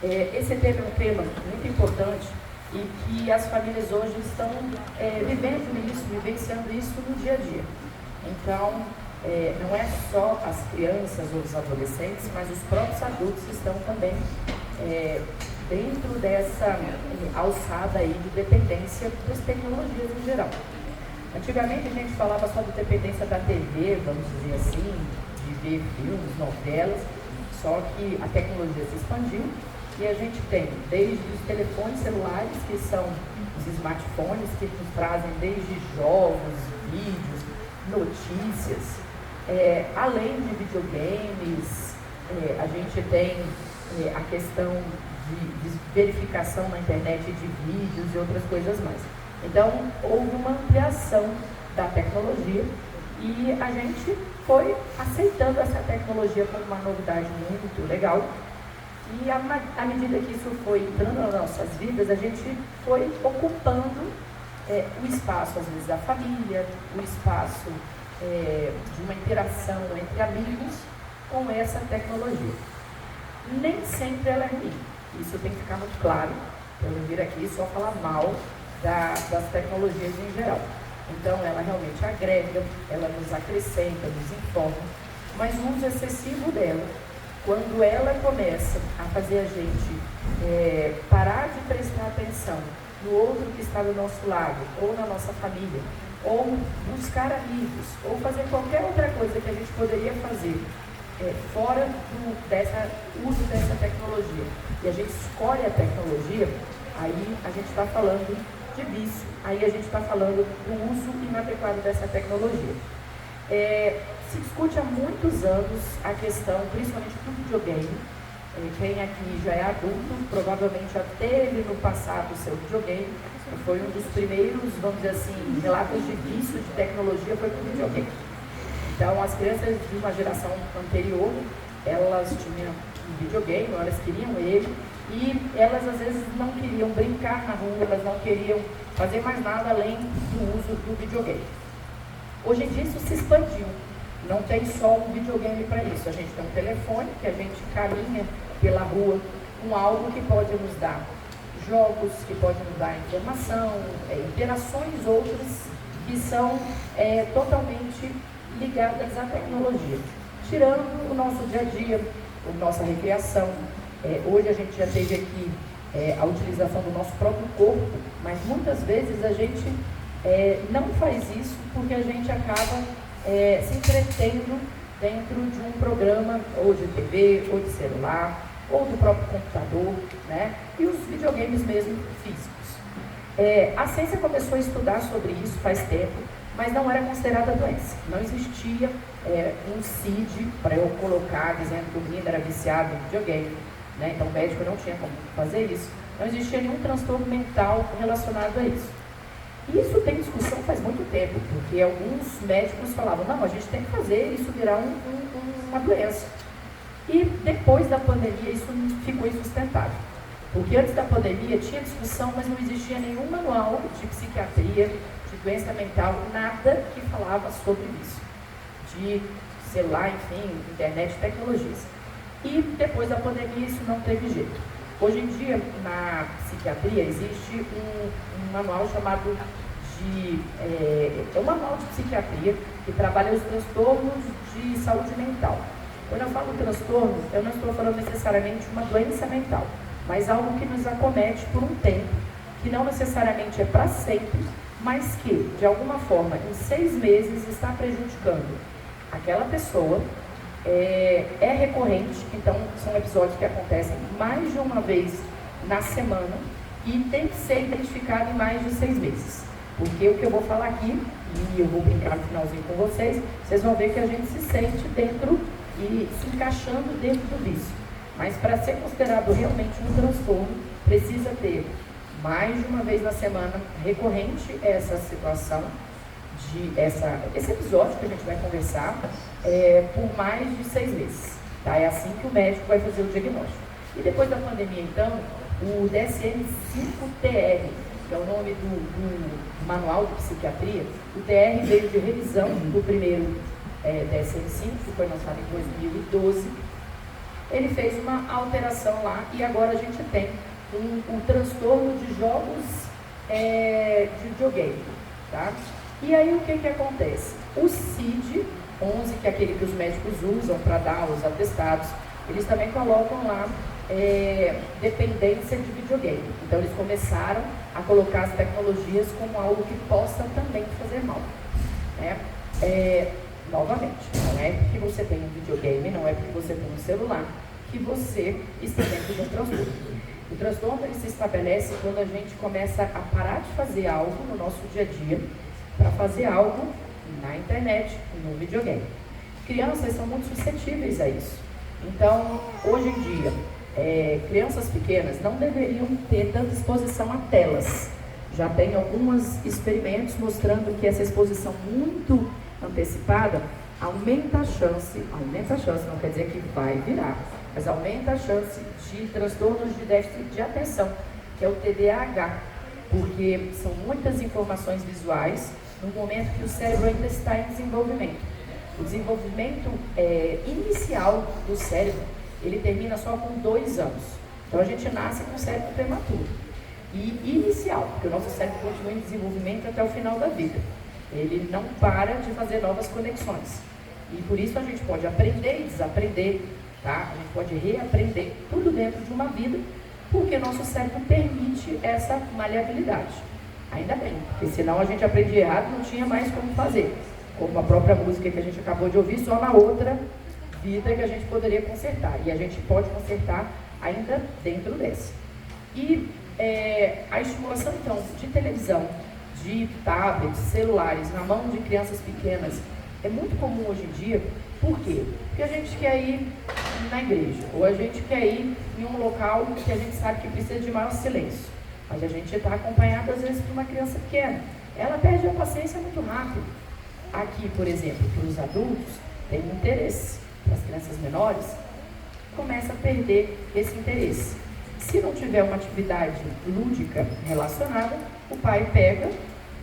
Esse tema é um tema muito importante e que as famílias hoje estão vivendo isso, vivenciando isso no dia a dia. Então, não é só as crianças ou os adolescentes, mas os próprios adultos estão também dentro dessa alçada aí de dependência das tecnologias em geral. Antigamente a gente falava só de dependência da TV, vamos dizer assim, de ver filmes, novelas, só que a tecnologia se expandiu e a gente tem desde os telefones celulares, que são os smartphones, que nos trazem desde jogos, vídeos, notícias, além de videogames, a gente tem a questão de verificação na internet de vídeos e outras coisas mais. Então, houve uma ampliação da tecnologia e a gente foi aceitando essa tecnologia como uma novidade muito legal. E à medida que isso foi entrando nas nossas vidas, a gente foi ocupando o espaço, às vezes, da família, o espaço de uma interação entre amigos com essa tecnologia. Nem sempre ela é ruim, isso tem que ficar muito claro. Eu não vir aqui só falar mal das tecnologias em geral. Então, ela realmente agrega, ela nos acrescenta, nos informa, mas o uso excessivo dela, quando ela começa a fazer a gente parar de prestar atenção no outro que está do nosso lado, ou na nossa família, ou buscar amigos, ou fazer qualquer outra coisa que a gente poderia fazer fora do uso dessa tecnologia, e a gente escolhe a tecnologia, aí a gente está falando de vício, aí a gente está falando do uso inadequado dessa tecnologia. Se discute há muitos anos a questão, principalmente do videogame. Quem aqui já é adulto, provavelmente já teve no passado o seu videogame. Foi um dos primeiros, vamos dizer assim, relatos de vício de tecnologia foi com videogame. Então, as crianças de uma geração anterior, elas tinham um videogame, elas queriam ele, e elas às vezes não queriam brincar na rua, elas não queriam fazer mais nada além do uso do videogame. Hoje em dia isso se expandiu, não tem só um videogame para isso, a gente tem um telefone que a gente caminha pela rua com algo que pode nos dar jogos, que pode nos dar informação, interações outras que são totalmente ligadas à tecnologia, tirando o nosso dia a dia, a nossa recreação. Hoje a gente já teve aqui a utilização do nosso próprio corpo, mas muitas vezes a gente não faz isso porque a gente acaba se entretendo dentro de um programa ou de TV, ou de celular, ou do próprio computador, né? E os videogames mesmo físicos. A ciência começou a estudar sobre isso faz tempo, mas não era considerada doença. Não existia um CID para eu colocar dizendo que o menino era viciado em videogame. Né? Então o médico não tinha como fazer isso, não existia nenhum transtorno mental relacionado a isso. Isso tem discussão faz muito tempo, porque alguns médicos falavam, não, a gente tem que fazer isso virar uma doença. E depois da pandemia isso ficou insustentável, porque antes da pandemia tinha discussão, mas não existia nenhum manual de psiquiatria, de doença mental, nada que falava sobre isso, de celular, enfim, internet, tecnologias. E depois da pandemia isso não teve jeito. Hoje em dia, na psiquiatria, existe um manual chamado um manual de psiquiatria que trabalha os transtornos de saúde mental. Quando eu falo transtorno, eu não estou falando necessariamente uma doença mental, mas algo que nos acomete por um tempo, que não necessariamente é para sempre, mas que, de alguma forma, em 6 meses está prejudicando aquela pessoa. É recorrente, então são episódios que acontecem mais de uma vez na semana e tem que ser identificado em mais de 6 meses. Porque o que eu vou falar aqui, e eu vou brincar no finalzinho com vocês vão ver que a gente se sente dentro e se encaixando dentro do vício. Mas para ser considerado realmente um transtorno, precisa ter mais de uma vez na semana, recorrente essa situação, esse episódio que a gente vai conversar, por mais de 6 meses. Tá? É assim que o médico vai fazer o diagnóstico. E depois da pandemia, então, o DSM-5-TR, que é o nome do manual de psiquiatria, o TR veio de revisão do primeiro DSM-5, que foi lançado em 2012, ele fez uma alteração lá e agora a gente tem um transtorno de jogos de videogame, tá? E aí o que acontece? O CID-11, que é aquele que os médicos usam para dar os atestados, eles também colocam lá dependência de videogame. Então eles começaram a colocar as tecnologias como algo que possa também fazer mal, né? Novamente, não é porque você tem um videogame, não é porque você tem um celular que você está dentro de um transtorno. O transtorno ele se estabelece quando a gente começa a parar de fazer algo no nosso dia a dia para fazer algo na internet, no videogame. Crianças são muito suscetíveis a isso. Então, hoje em dia, crianças pequenas não deveriam ter tanta exposição a telas. Já tem alguns experimentos mostrando que essa exposição muito antecipada aumenta a chance, não quer dizer que vai virar, mas aumenta a chance de transtornos de déficit de atenção, que é o TDAH, porque são muitas informações visuais no momento que o cérebro ainda está em desenvolvimento. O desenvolvimento inicial do cérebro, ele termina só com 2 anos. Então a gente nasce com o cérebro prematuro. E inicial, porque o nosso cérebro continua em desenvolvimento até o final da vida. Ele não para de fazer novas conexões. E por isso a gente pode aprender e desaprender, tá? A gente pode reaprender tudo dentro de uma vida, porque nosso cérebro permite essa maleabilidade. Ainda bem, porque senão a gente aprende errado, não tinha mais como fazer. Como a própria música que a gente acabou de ouvir, só na outra vida que a gente poderia consertar. E a gente pode consertar ainda dentro dessa. E a estimulação, então, de televisão, de tablets, celulares na mão de crianças pequenas é muito comum hoje em dia. Por quê? Porque a gente quer ir na igreja, ou a gente quer ir em um local que a gente sabe que precisa de maior silêncio. Mas a gente está acompanhado, às vezes, por uma criança pequena. Ela perde a paciência muito rápido. Aqui, por exemplo, para os adultos, tem um interesse. Para as crianças menores, começa a perder esse interesse. Se não tiver uma atividade lúdica relacionada, o pai pega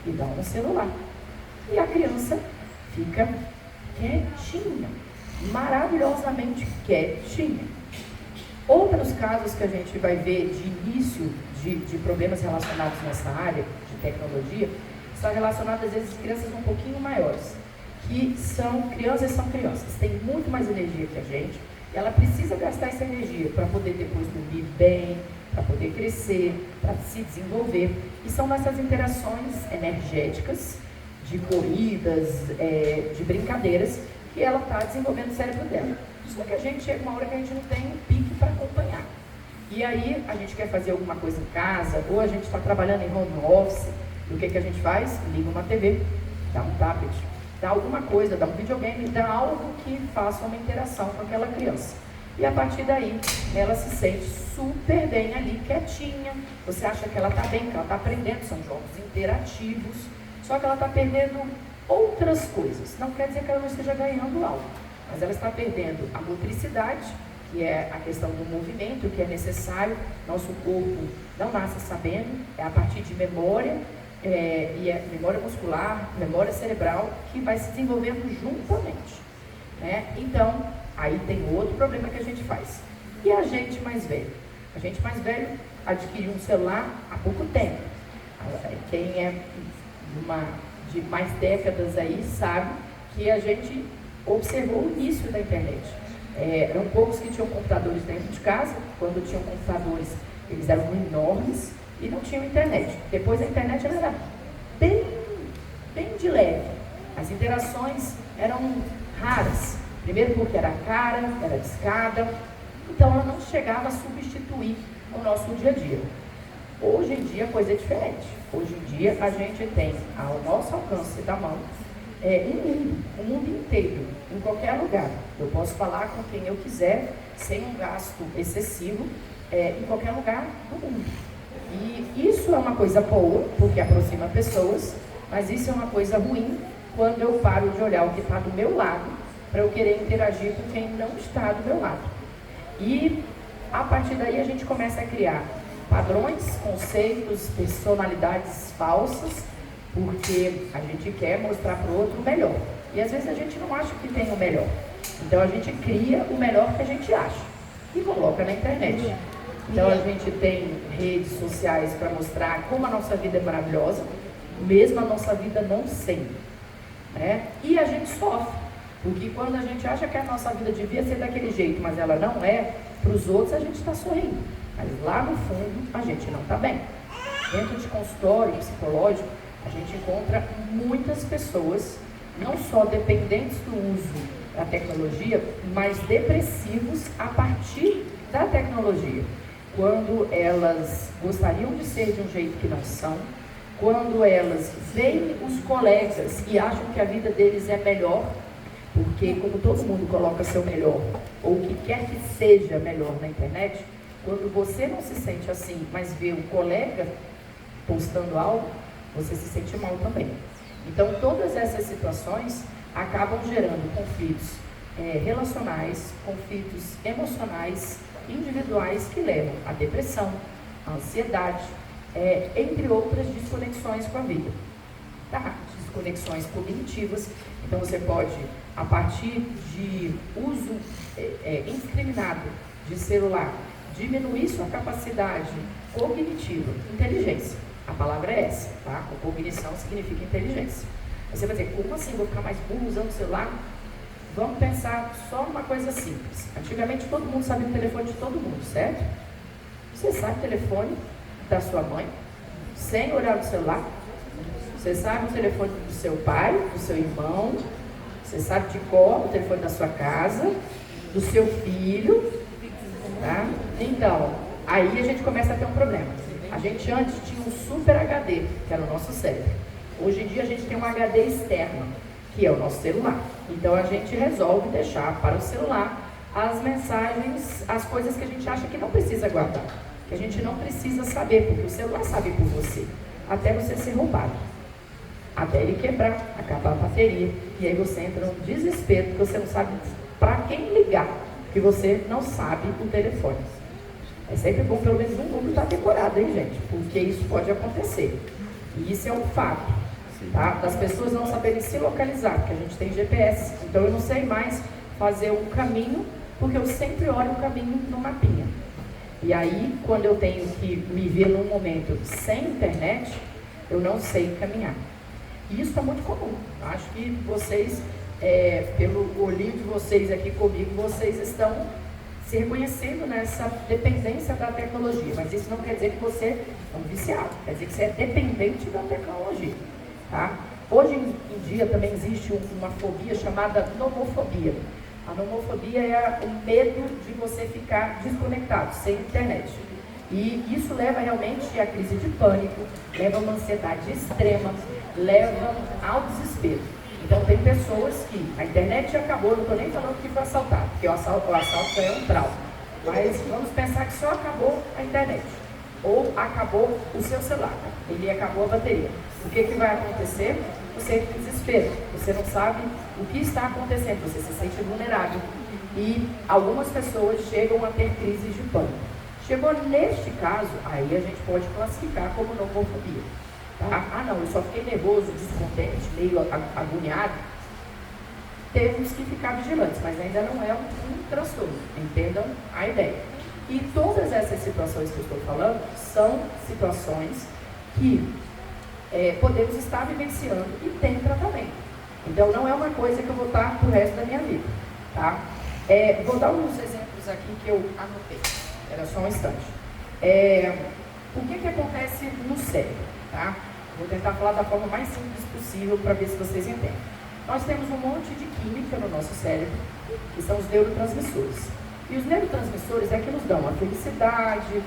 e dá um celular. E a criança fica quietinha, maravilhosamente quietinha. Outros casos que a gente vai ver de início de problemas relacionados nessa área de tecnologia são relacionados às vezes a crianças um pouquinho maiores, que são crianças, têm muito mais energia que a gente, e ela precisa gastar essa energia para poder depois dormir bem, para poder crescer, para se desenvolver. E são nessas interações energéticas, de corridas, de brincadeiras, que ela está desenvolvendo o cérebro dela. Só que a gente chega uma hora que a gente não tem um pique para acompanhar. E aí a gente quer fazer alguma coisa em casa, ou a gente está trabalhando em home office, e o que a gente faz? Liga uma TV, dá um tablet, dá alguma coisa, dá um videogame, dá algo que faça uma interação com aquela criança. E a partir daí, ela se sente super bem ali, quietinha. Você acha que ela está bem, que ela está aprendendo, são jogos interativos, só que ela está perdendo outras coisas. Não quer dizer que ela não esteja ganhando algo, mas ela está perdendo a motricidade, que é a questão do movimento, que é necessário. Nosso corpo não nasce sabendo, é a partir de memória, e é memória muscular, memória cerebral, que vai se desenvolvendo juntamente, né? Então, aí tem outro problema que a gente faz. E a gente mais velho? A gente mais velho adquiriu um celular há pouco tempo. Quem é de mais décadas aí sabe que a gente observou o início da internet. Eram poucos que tinham computadores dentro de casa. Quando tinham computadores, eles eram enormes e não tinham internet. Depois a internet ela era bem de leve. As interações eram raras. Primeiro porque era cara, era discada, então ela não chegava a substituir o nosso dia a dia. Hoje em dia a coisa é diferente. Hoje em dia a gente tem ao nosso alcance da mão o mundo inteiro, em qualquer lugar. Eu posso falar com quem eu quiser, sem um gasto excessivo, em qualquer lugar do mundo. E isso é uma coisa boa, porque aproxima pessoas, mas isso é uma coisa ruim quando eu paro de olhar o que está do meu lado, para eu querer interagir com quem não está do meu lado. E a partir daí a gente começa a criar padrões, conceitos, personalidades falsas, porque a gente quer mostrar para o outro o melhor. E às vezes a gente não acha que tem o melhor. Então a gente cria o melhor que a gente acha. e coloca na internet. Então a gente tem redes sociais para mostrar como a nossa vida é maravilhosa, mesmo a nossa vida não sendo, né? E a gente sofre, porque quando a gente acha que a nossa vida devia ser daquele jeito, mas ela não é, para os outros a gente está sorrindo, mas lá no fundo a gente não está bem. Dentro de consultório psicológico, a gente encontra muitas pessoas, não só dependentes do uso da tecnologia, mas depressivos a partir da tecnologia. Quando elas gostariam de ser de um jeito que não são, quando elas veem os colegas e acham que a vida deles é melhor, porque como todo mundo coloca seu melhor, ou o que quer que seja melhor na internet, quando você não se sente assim, mas vê o colega postando algo, você se sente mal também. Então todas essas situações acabam gerando conflitos relacionais, conflitos emocionais, individuais que levam à depressão, à ansiedade, entre outras desconexões com a vida. Tá? Desconexões cognitivas. Então você pode, a partir de uso indiscriminado de celular, diminuir sua capacidade cognitiva, inteligência. A palavra é essa, tá? A cognição significa inteligência. Você vai dizer, como assim? Vou ficar mais burro usando o celular? Vamos pensar só uma coisa simples. Antigamente todo mundo sabia o telefone de todo mundo, certo? Você sabe o telefone da sua mãe, sem olhar no celular? Você sabe o telefone do seu pai, do seu irmão? Você sabe de cor o telefone da sua casa, do seu filho? Tá? Então, aí a gente começa a ter um problema. A gente antes tinha um super HD, que era o nosso cérebro. Hoje em dia a gente tem um HD externo, que é o nosso celular. Então a gente resolve deixar para o celular as mensagens, as coisas que a gente acha que não precisa guardar, que a gente não precisa saber, porque o celular sabe por você, até você ser roubado, até ele quebrar, acabar a bateria, e aí você entra num desespero, porque você não sabe para quem ligar, porque você não sabe o telefone. É sempre bom pelo menos um número estar decorado, hein, gente? Porque isso pode acontecer. E isso é um fato, tá? Das pessoas não saberem se localizar, porque a gente tem GPS. Então eu não sei mais fazer um caminho, porque eu sempre olho o caminho no mapinha. E aí, quando eu tenho que me ver num momento sem internet, eu não sei caminhar. E isso é muito comum. Acho que vocês, pelo olhinho de vocês aqui comigo, vocês estão se reconhecendo nessa dependência da tecnologia, mas isso não quer dizer que você é um viciado, quer dizer que você é dependente da tecnologia, tá? Hoje em dia também existe uma fobia chamada nomofobia. A nomofobia é o medo de você ficar desconectado, sem internet. E isso leva realmente à crise de pânico, leva a uma ansiedade extrema, leva ao desespero. Então tem pessoas que a internet acabou, não estou nem falando que foi assaltado, porque o assalto já é um trauma. Mas vamos pensar que só acabou a internet, ou acabou o seu celular, ele acabou a bateria. O que vai acontecer? Você entra em desespero, você não sabe o que está acontecendo, você se sente vulnerável. E algumas pessoas chegam a ter crises de pânico. Chegou neste caso, aí a gente pode classificar como nomofobia. Tá? Ah não, eu só fiquei nervoso, descontente, meio agoniado. Temos que ficar vigilantes, mas ainda não é um transtorno, entendam a ideia. E todas essas situações que eu estou falando são situações que podemos estar vivenciando e tem tratamento. Então não é uma coisa que eu vou estar pro resto da minha vida. Tá? Vou dar uns exemplos aqui que eu anotei. Era só um instante. O que acontece no cérebro? Tá? Vou tentar falar da forma mais simples possível para ver se vocês entendem. Nós temos um monte de química no nosso cérebro, que são os neurotransmissores. E os neurotransmissores é que nos dão a felicidade,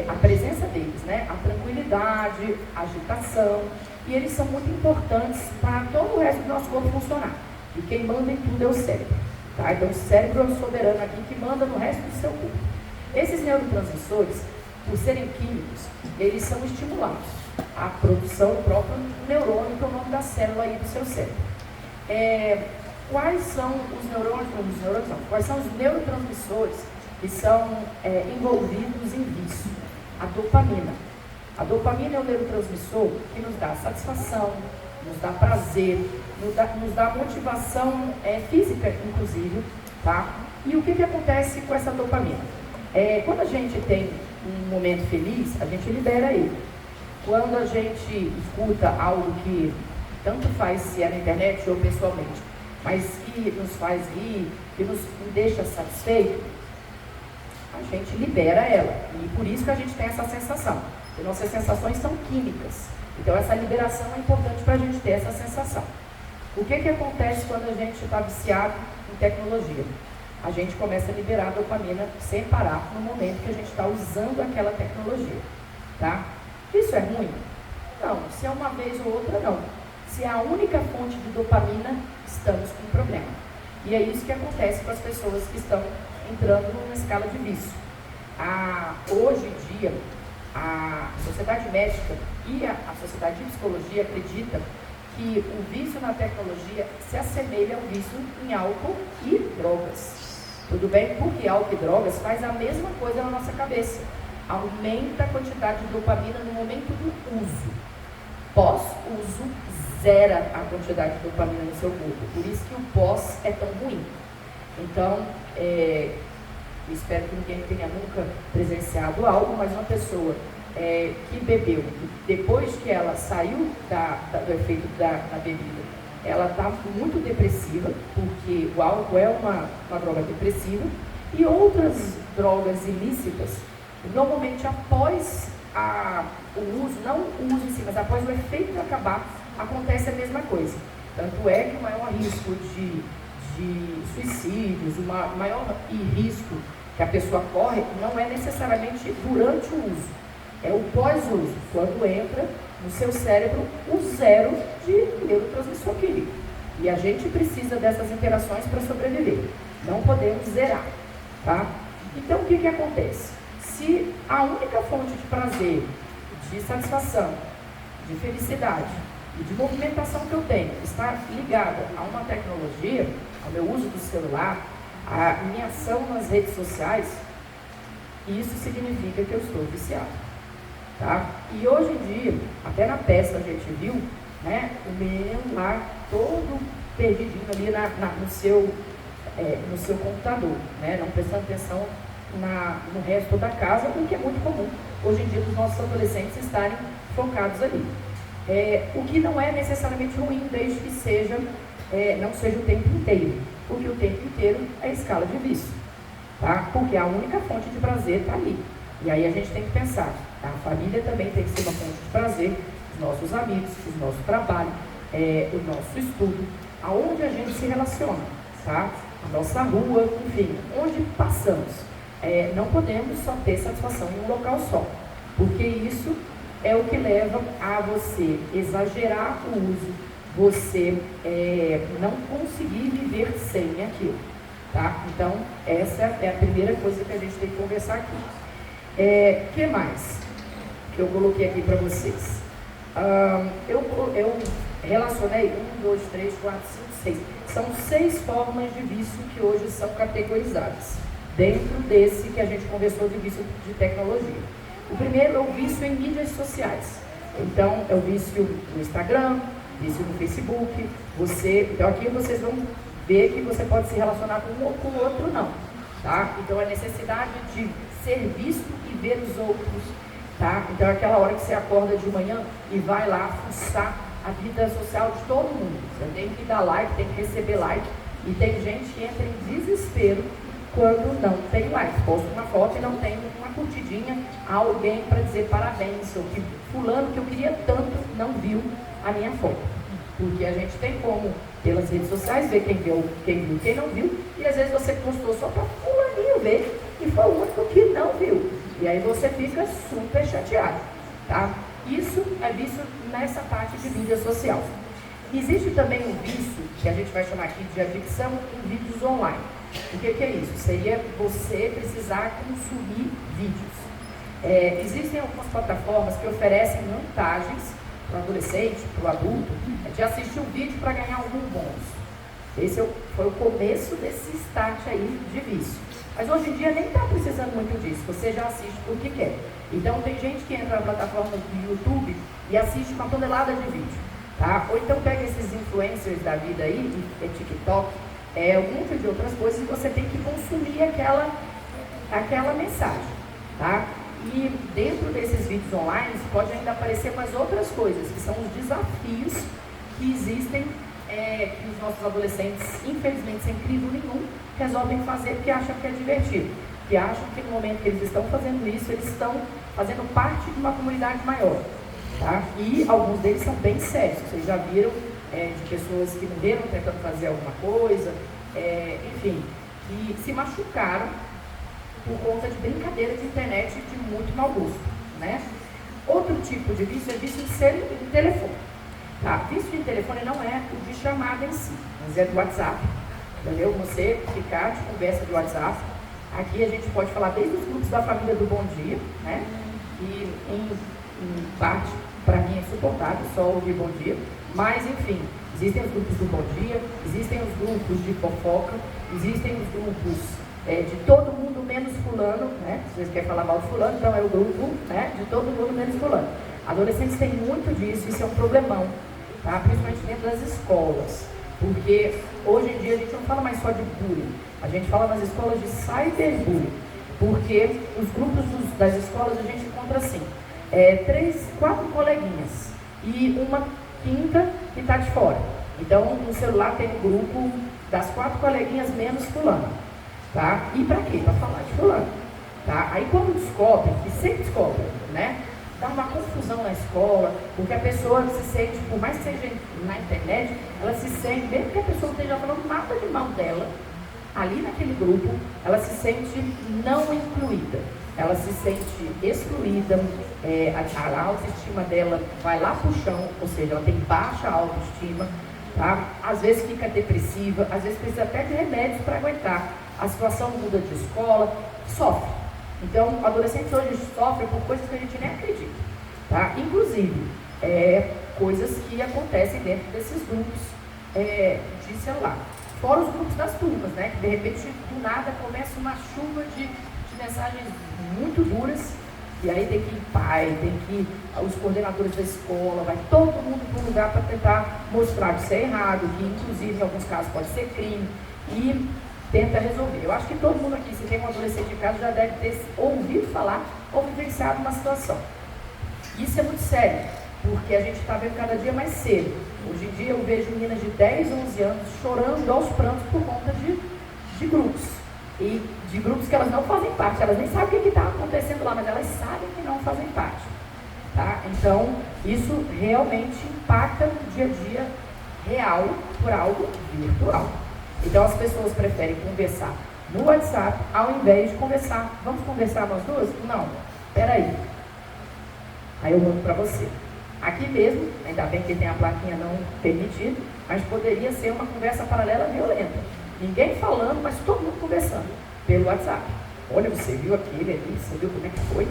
a presença deles, né? A tranquilidade, a agitação. E eles são muito importantes para todo o resto do nosso corpo funcionar. E quem manda em tudo é o cérebro. Tá? Então o cérebro é o soberano aqui que manda no resto do seu corpo. Esses neurotransmissores, por serem químicos, eles são estimulados. A produção do próprio neurônio, que é o nome da célula aí do seu cérebro. Quais são os neurônios? Quais são os neurotransmissores que são envolvidos em vício? A dopamina. A dopamina é o neurotransmissor que nos dá satisfação, nos dá prazer, nos dá motivação física, inclusive, tá? E o que acontece com essa dopamina? Quando a gente tem um momento feliz, a gente libera ele. Quando a gente escuta algo que tanto faz se é na internet ou pessoalmente, mas que nos faz rir, que nos deixa satisfeito, a gente libera ela. E por isso que a gente tem essa sensação. E nossas sensações são químicas. Então essa liberação é importante para a gente ter essa sensação. O que acontece quando a gente está viciado em tecnologia? A gente começa a liberar a dopamina sem parar no momento que a gente está usando aquela tecnologia. Tá? Isso é ruim? Não. Se é uma vez ou outra, não. Se é a única fonte de dopamina, estamos com um problema. E é isso que acontece com as pessoas que estão entrando numa escala de vício. Hoje em dia, a sociedade médica e a sociedade de psicologia acredita que o vício na tecnologia se assemelha ao vício em álcool e drogas. Tudo bem? Porque álcool e drogas faz a mesma coisa na nossa cabeça. Aumenta a quantidade de dopamina no momento do uso. Pós-uso, zera a quantidade de dopamina no seu corpo. Por isso que o pós é tão ruim. Então, espero que ninguém tenha nunca presenciado algo, mas uma pessoa que bebeu, depois que ela saiu do efeito da bebida, ela está muito depressiva, porque o álcool é uma droga depressiva, e outras drogas ilícitas, normalmente após o uso, não o uso em si, mas após o efeito de acabar, acontece a mesma coisa. Tanto é que o maior risco de suicídios, o maior risco que a pessoa corre não é necessariamente durante o uso, é o pós-uso, quando entra no seu cérebro o zero de neurotransmissor químico. E a gente precisa dessas interações para sobreviver. Não podemos zerar, tá? Então, o que acontece? Se a única fonte de prazer, de satisfação, de felicidade e de movimentação que eu tenho está ligada a uma tecnologia, ao meu uso do celular, à minha ação nas redes sociais, isso significa que eu estou viciado. Tá? E hoje em dia, até na peça a gente viu, né, o menino lá todo perdidinho ali no seu computador, né, não prestando atenção no resto da casa, o que é muito comum hoje em dia os nossos adolescentes estarem focados ali. O que não é necessariamente ruim, desde que não seja o tempo inteiro, porque o tempo inteiro é escala de vício, tá? Porque a única fonte de prazer está ali. E aí a gente tem que pensar, a família também tem que ser uma fonte de prazer, os nossos amigos, o nosso trabalho, o nosso estudo, aonde a gente se relaciona, tá? A nossa rua, enfim, onde passamos. Não podemos só ter satisfação em um local só, porque isso é o que leva a você exagerar o uso, você não conseguir viver sem aquilo, tá? Então, essa é a primeira coisa que a gente tem que conversar aqui. Que mais que eu coloquei aqui para vocês? Eu relacionei 1, 2, 3, 4, 5, 6. São 6 formas de vício que hoje são categorizadas, dentro desse que a gente conversou de vício de tecnologia. O primeiro é o vício em mídias sociais. Então, é o vício no Instagram, vício no Facebook. Então, aqui vocês vão ver que você pode se relacionar com um ou com o outro, não. Tá? Então, a necessidade de ser visto e ver os outros. Tá? Então, é aquela hora que você acorda de manhã e vai lá fuçar a vida social de todo mundo. Você tem que dar like, tem que receber like. E tem gente que entra em desespero quando não tem like. Posta uma foto e não tem uma curtidinha a alguém para dizer parabéns, ou que fulano que eu queria tanto não viu a minha foto. Porque a gente tem como, pelas redes sociais, ver quem viu, quem não viu, e às vezes você postou só para fulaninho ver, e foi o único que não viu. E aí você fica super chateado, tá? Isso é vício nessa parte de mídia social. Existe também um vício, que a gente vai chamar aqui de adicção em vídeos online. O que é isso? Seria você precisar consumir vídeos. Existem algumas plataformas que oferecem vantagens para o adolescente, para o adulto, de assistir um vídeo para ganhar algum bônus. Esse foi o começo desse start aí de vício. Mas hoje em dia nem está precisando muito disso, você já assiste porque quer. Então tem gente que entra na plataforma do YouTube e assiste uma tonelada de vídeo. Tá? Ou então pega esses influencers da vida aí, TikTok, um monte de outras coisas e você tem que consumir aquela mensagem, tá? E dentro desses vídeos online pode ainda aparecer mais outras coisas, que são os desafios que existem, que os nossos adolescentes, infelizmente sem crivo nenhum, resolvem fazer porque acham que é divertido, que acham que no momento que eles estão fazendo isso, eles estão fazendo parte de uma comunidade maior, tá? E alguns deles são bem sérios, vocês já viram de pessoas que morreram tentando fazer alguma coisa, enfim, que se machucaram por conta de brincadeira de internet de muito mau gosto, né? Outro tipo de vício é vício de telefone. Tá? Vício de telefone não é o de chamada em si, mas é do WhatsApp, entendeu? Você ficar de conversa de WhatsApp. Aqui a gente pode falar desde os grupos da família do Bom Dia, né? E em parte, para mim é insuportável só ouvir Bom Dia, mas enfim, existem os grupos do Bom Dia, existem os grupos de fofoca, existem os grupos de todo mundo menos fulano, né? Se vocês querem falar mal de fulano, então é o grupo, né, de todo mundo menos fulano. Adolescentes têm muito disso, isso é um problemão, tá? Principalmente dentro das escolas, porque hoje em dia a gente não fala mais só de bullying, a gente fala nas escolas de cyberbullying, porque os grupos das escolas a gente encontra assim, 3, 4 coleguinhas e uma quinta que está de fora. Então no celular tem um grupo das 4 coleguinhas menos fulano. Tá? E para quê? Para falar de fulano. Tá? Aí quando descobre, e sempre descobre, né? Dá uma confusão na escola, porque a pessoa se sente, por mais que seja na internet, ela se sente, mesmo que a pessoa não esteja falando nada de mal dela, ali naquele grupo, ela se sente não incluída. Ela se sente excluída, a autoestima dela vai lá pro chão, ou seja, ela tem baixa autoestima, tá? Às vezes fica depressiva, às vezes precisa até de remédios para aguentar. A situação muda de escola, sofre. Então, adolescentes hoje sofrem por coisas que a gente nem acredita, tá? Inclusive, coisas que acontecem dentro desses grupos de celular. Fora os grupos das turmas, né? Que de repente, do nada, começa uma chuva de mensagens muito duras, e aí tem que ir pai, tem que ir os coordenadores da escola, vai todo mundo para um lugar para tentar mostrar que isso é errado, que inclusive em alguns casos pode ser crime, e tenta resolver. Eu acho que todo mundo aqui, se tem um adolescente em casa, já deve ter ouvido falar ou vivenciado uma situação. Isso é muito sério, porque a gente está vendo cada dia mais cedo. Hoje em dia eu vejo meninas de 10, 11 anos chorando aos prantos por conta de grupos. E de grupos que elas não fazem parte, elas nem sabem o que está acontecendo lá, mas elas sabem que não fazem parte. Tá? Então, isso realmente impacta no dia a dia real por algo virtual. Então as pessoas preferem conversar no WhatsApp ao invés de conversar. Vamos conversar nós duas? Não, peraí. Aí eu mando para você. Aqui mesmo, ainda bem que tem a plaquinha não permitido, mas poderia ser uma conversa paralela violenta. Ninguém falando, mas todo mundo conversando pelo WhatsApp. Olha, você viu aquele ali, você viu como é que foi?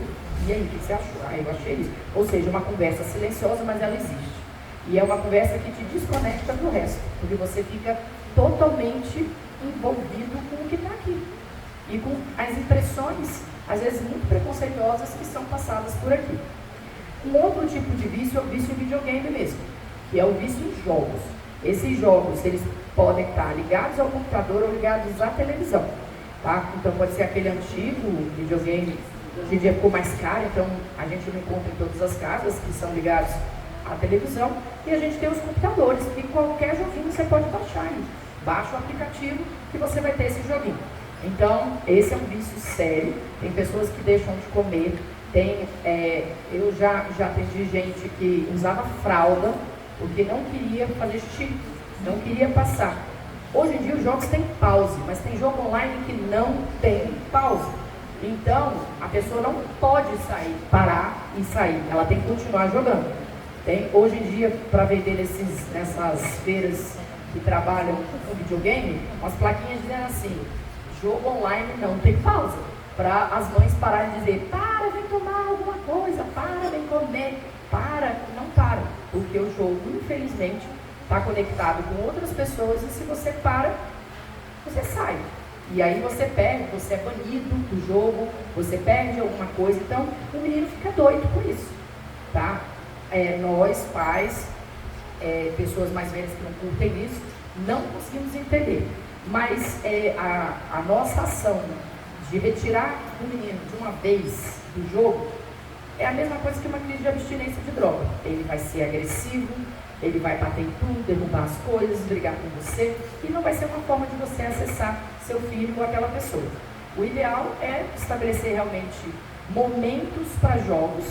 E aí, o que você achou? Ah, eu achei isso. Ou seja, uma conversa silenciosa, mas ela existe. E é uma conversa que te desconecta do resto, porque você fica totalmente envolvido com o que está aqui. E com as impressões, às vezes muito preconceituosas, que são passadas por aqui. Um outro tipo de vício é o vício em videogame mesmo, que é o vício em jogos. Esses jogos, eles podem estar ligados ao computador ou ligados à televisão. Tá? Então pode ser aquele antigo videogame, hoje em dia ficou mais caro, então a gente não encontra em todas as casas, que são ligados à televisão. E a gente tem os computadores, que qualquer joguinho você pode baixar aí. Baixa o aplicativo que você vai ter esse joguinho. Então, esse é um vício sério. Tem pessoas que deixam de comer. Eu já atendi gente que usava fralda porque não queria fazer xixi, não queria passar. Hoje em dia os jogos têm pause, mas tem jogo online que não tem pause. Então, a pessoa não pode parar e sair. Ela tem que continuar jogando. Tem, hoje em dia, para vender nessas feiras que trabalham com videogame, umas plaquinhas dizendo assim, jogo online não tem pausa, para as mães pararem de dizer, para, vem tomar alguma coisa, para, vem comer, para, não para, porque o jogo, infelizmente, está conectado com outras pessoas e se você para, você sai. E aí você perde, você é banido do jogo, você perde alguma coisa, então o menino fica doido com isso, tá? Nós, pais, pessoas mais velhas que não curtem isso, não conseguimos entender. Mas a nossa ação de retirar o menino de uma vez do jogo é a mesma coisa que uma crise de abstinência de droga. Ele vai ser agressivo, ele vai bater em tudo, derrubar as coisas, brigar com você, e não vai ser uma forma de você acessar seu filho ou aquela pessoa. O ideal é estabelecer realmente momentos para jogos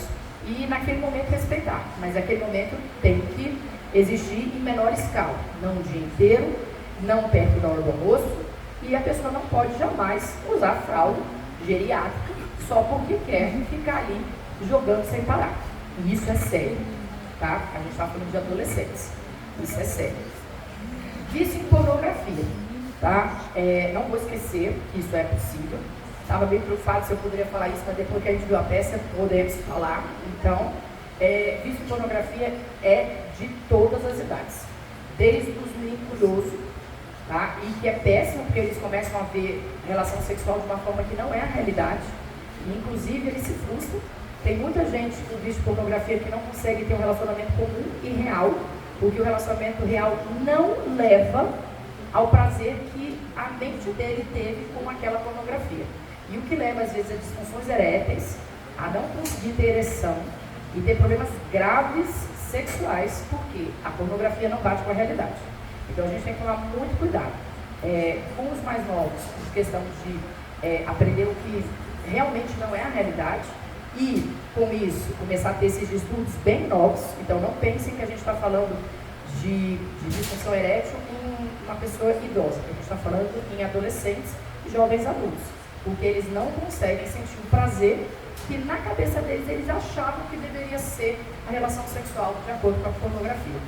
e naquele momento respeitar, mas aquele momento tem que existir em menor escala, não o dia inteiro, não perto da hora do almoço, e a pessoa não pode jamais usar fralda geriátrica só porque quer ficar ali jogando sem parar. E isso é sério, tá? A gente está falando de adolescentes, isso é sério. Vício em pornografia, tá? Não vou esquecer que isso é possível. Estava bem preocupado se eu poderia falar isso, mas depois que a gente viu a peça, podemos falar. Então, vício em pornografia é de todas as idades, desde os meninos curiosos, tá? E que é péssimo, porque eles começam a ver relação sexual de uma forma que não é a realidade, e inclusive eles se frustram. Tem muita gente com vício de pornografia que não consegue ter um relacionamento comum e real, porque o relacionamento real não leva ao prazer que a mente dele teve com aquela pornografia. E o que leva, às vezes, a disfunções eréteis, a não conseguir ter ereção e ter problemas graves sexuais, porque a pornografia não bate com a realidade. Então, a gente tem que tomar muito cuidado. Com os mais novos, por questão de aprender o que realmente não é a realidade, e, com isso, começar a ter esses distúrbios bem novos. Então, não pensem que a gente está falando de disfunção erétil em uma pessoa idosa. A gente está falando em adolescentes e jovens adultos, porque eles não conseguem sentir o prazer que, na cabeça deles, eles achavam que deveria ser a relação sexual de acordo com a pornografia.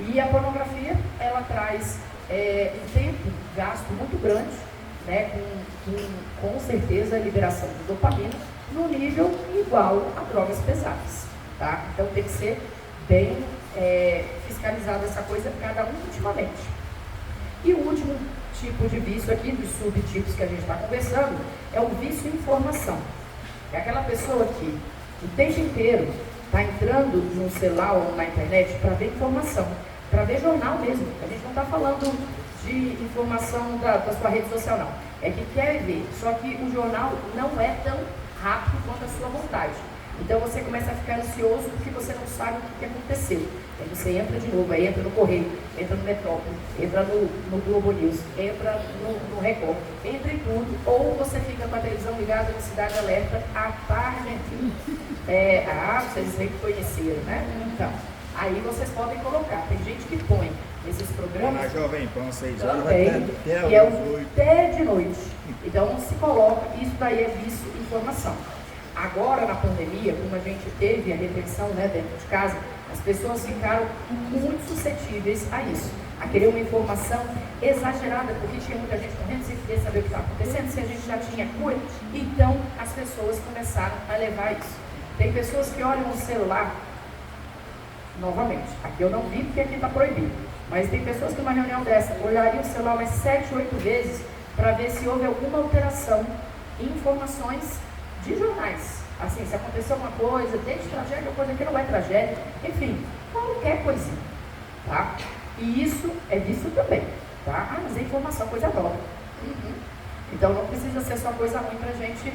E a pornografia, ela traz um tempo gasto muito grande, né, com certeza a liberação de dopamina, no nível igual a drogas pesadas, tá? Então tem que ser bem fiscalizada essa coisa, cada um intimamente. E o último tipo de vício aqui, dos subtipos que a gente está conversando, é o vício em informação. É aquela pessoa que o tempo inteiro está entrando no celular ou na internet para ver informação, para ver jornal mesmo. A gente não está falando de informação da sua rede social, não. É que quer ver, só que o jornal não é tão rápido quanto a sua vontade. Então você começa a ficar ansioso porque você não sabe o que aconteceu. Aí você entra de novo, aí entra no Correio, entra no Metrópole, entra no Globo News, entra no Record, entra em tudo, ou você fica com a televisão ligada no Cidade Alerta à tarde inteira. Vocês nem conheceram, né? Então, aí vocês podem colocar. Tem gente que põe nesses programas. Na Jovem Pan, 6 horas, também, que é o até de noite. Então se coloca, isso daí é vício em informação. Agora na pandemia, como a gente teve a retenção, né, dentro de casa, as pessoas ficaram muito suscetíveis a isso, a querer uma informação exagerada, porque tinha muita gente correndo sem querer saber o que estava acontecendo, se a gente já tinha cura. Então as pessoas começaram a levar isso. Tem pessoas que olham o celular, novamente, aqui eu não vi porque aqui está proibido, mas tem pessoas que numa reunião dessa olhariam o celular umas 7, 8 vezes para ver se houve alguma alteração em informações de jornais. Assim, se aconteceu alguma coisa, desde tragédia ou coisa que não é tragédia, enfim, qualquer coisinha, tá? E isso é vício também, tá? Mas é informação, coisa nova. Então não precisa ser só coisa ruim pra gente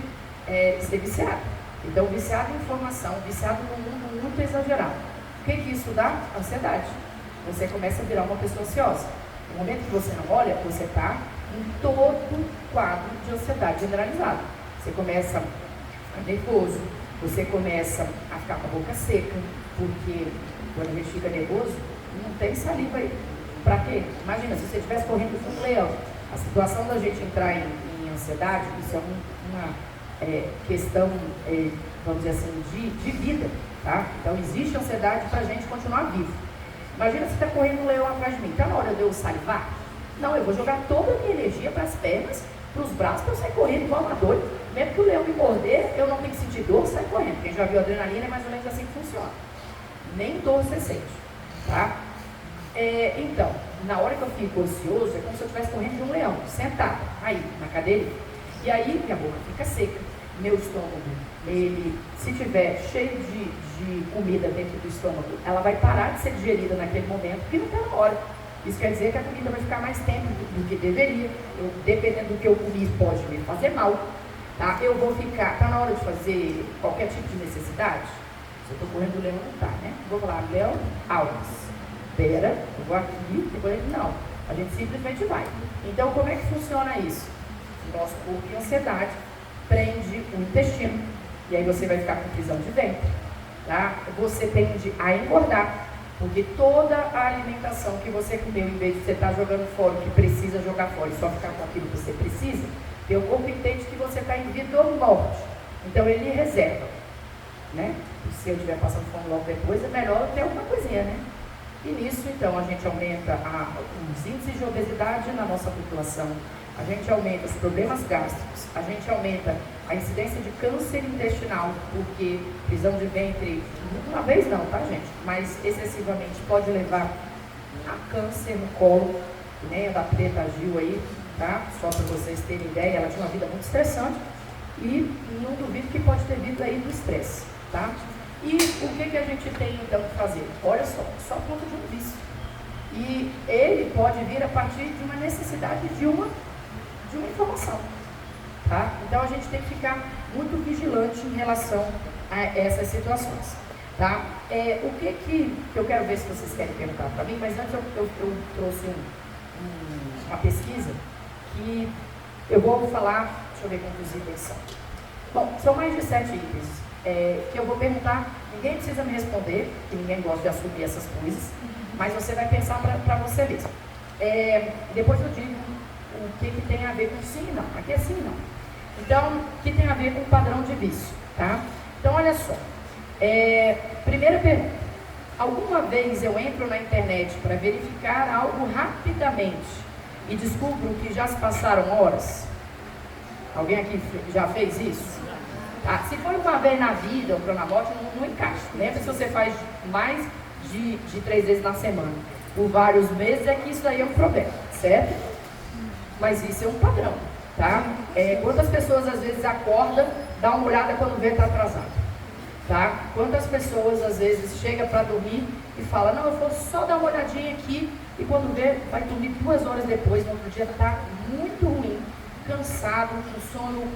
ser viciado. Então, viciado em informação, viciado num mundo muito exagerado. O que isso dá? Ansiedade. Você começa a virar uma pessoa ansiosa. No momento que você não olha, você está em todo quadro de ansiedade generalizada. Você começa a ficar nervoso, você começa a ficar com a boca seca, porque quando a gente fica nervoso, não tem saliva aí. Para quê? Imagina, se você estivesse correndo com um leão, a situação da gente entrar em ansiedade, isso é uma questão, vamos dizer assim, de vida, tá? Então existe ansiedade para a gente continuar vivo. Imagina se está correndo um leão atrás de mim, está na hora de eu salivar? Não, eu vou jogar toda a minha energia para as pernas, para os braços, para eu sair correndo igual uma doida. Mesmo que o leão me morder, eu não tenho que sentir dor, sair correndo. Quem já viu adrenalina é mais ou menos assim que funciona. Nem dor você sente, tá? Então, na hora que eu fico ansioso, é como se eu estivesse correndo de um leão, sentado, aí, na cadeira. E aí, minha boca fica seca, meu estômago, ele, se tiver cheio de comida dentro do estômago, ela vai parar de ser digerida naquele momento, porque não está na hora. Isso quer dizer que a comida vai ficar mais tempo do que deveria. Dependendo do que eu comi, pode me fazer mal. Tá? Eu vou ficar, está na hora de fazer qualquer tipo de necessidade? Se eu estou correndo, o leão não está, né? Vou falar, Léo Alves, pera, eu vou aqui, depois não. A gente simplesmente vai. Então, como é que funciona isso? O nosso corpo em ansiedade prende o intestino, e aí você vai ficar com prisão de ventre. Tá? Você tende a engordar, porque toda a alimentação que você comeu, em vez de você estar jogando fora o que precisa jogar fora e só ficar com aquilo que você precisa, teu corpo entende que você está em vida ou morte. Então ele reserva. Né? Se eu estiver passando fome logo depois, é melhor eu ter alguma coisinha, né? E nisso, então, a gente aumenta os índices de obesidade na nossa população, a gente aumenta os problemas gástricos, a gente aumenta a incidência de câncer intestinal, porque prisão de ventre, uma vez não, tá, gente? Mas excessivamente pode levar a câncer no colo, né? Da Preta Gil aí, tá? Só para vocês terem ideia, ela tinha uma vida muito estressante e não duvido que pode ter vindo aí do estresse, tá? E o que a gente tem então que fazer? Olha só conta de um vício. E ele pode vir a partir de uma necessidade de uma informação, tá? Então a gente tem que ficar muito vigilante em relação a essas situações, tá? O que eu quero ver se vocês querem perguntar para mim, mas antes eu trouxe uma pesquisa que eu vou falar, deixa eu ver quantos itens são. Bom, são mais de 7 itens. Que eu vou perguntar, ninguém precisa me responder, que ninguém gosta de assumir essas coisas, mas você vai pensar para você mesmo. Depois eu digo o que tem a ver com sim e não. Aqui é sim e não. Então, o que tem a ver com o padrão de vício, tá? Então, olha só. Primeira pergunta. Alguma vez eu entro na internet para verificar algo rapidamente e descubro que já se passaram horas? Alguém aqui já fez isso? Ah, se for uma vez na vida ou para na morte, não encaixa. Lembra se você faz mais de 3 vezes na semana por vários meses, é que isso aí é um problema, certo? Mas isso é um padrão, tá? Quantas pessoas às vezes acordam, dá uma olhada quando vê está atrasado, tá? Quantas pessoas às vezes chegam para dormir e falam, não, eu vou só dar uma olhadinha aqui, e quando vê, vai dormir 2 horas depois, no outro dia está muito ruim, cansado, com sono,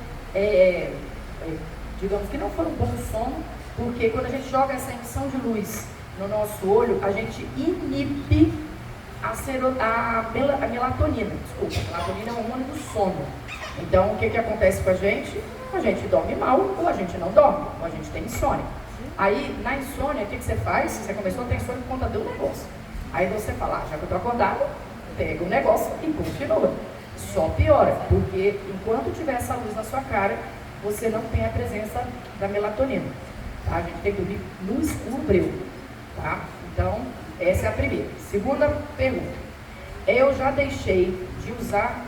digamos que não foi um bom sono, porque quando a gente joga essa emissão de luz no nosso olho, a gente inibe a melatonina. Desculpa, a melatonina é o hormônio do sono. Então, o que acontece com a gente? A gente dorme mal, ou a gente não dorme, ou a gente tem insônia. Aí, na insônia, o que você faz? Você começou a ter insônia por conta do negócio. Aí você fala, já que eu estou acordado, pega o negócio e continua. Só piora, porque enquanto tiver essa luz na sua cara, você não tem a presença da melatonina. Tá? A gente tem que dormir no escuro breu. Tá? Então, essa é a primeira. Segunda pergunta. Eu já deixei de usar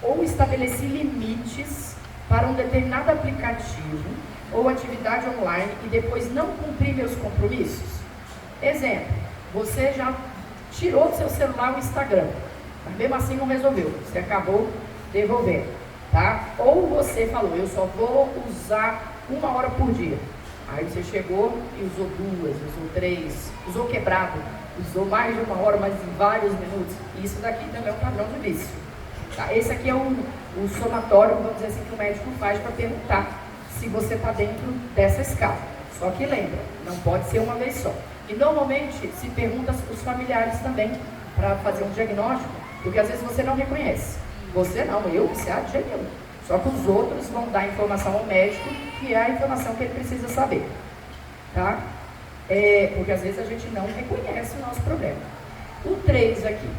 ou estabeleci limites para um determinado aplicativo ou atividade online e depois não cumpri meus compromissos? Exemplo, você já tirou do seu celular o Instagram, mas mesmo assim não resolveu, você acabou devolvendo, tá? Ou você falou, eu só vou usar 1 hora por dia. Aí você chegou e usou 2, usou 3, usou quebrado, usou mais de 1 hora, mas em vários minutos. Isso daqui também é um padrão de vício. Tá? Esse aqui é o somatório, vamos dizer assim, que o médico faz para perguntar se você está dentro dessa escala. Só que lembra, não pode ser uma vez só. E normalmente se pergunta os familiares também para fazer um diagnóstico, porque às vezes você não reconhece. Você não, eu viciado de jeito nenhum. Só que os outros vão dar informação ao médico, que é a informação que ele precisa saber. Tá? Porque às vezes a gente não reconhece o nosso problema. O 3 aqui.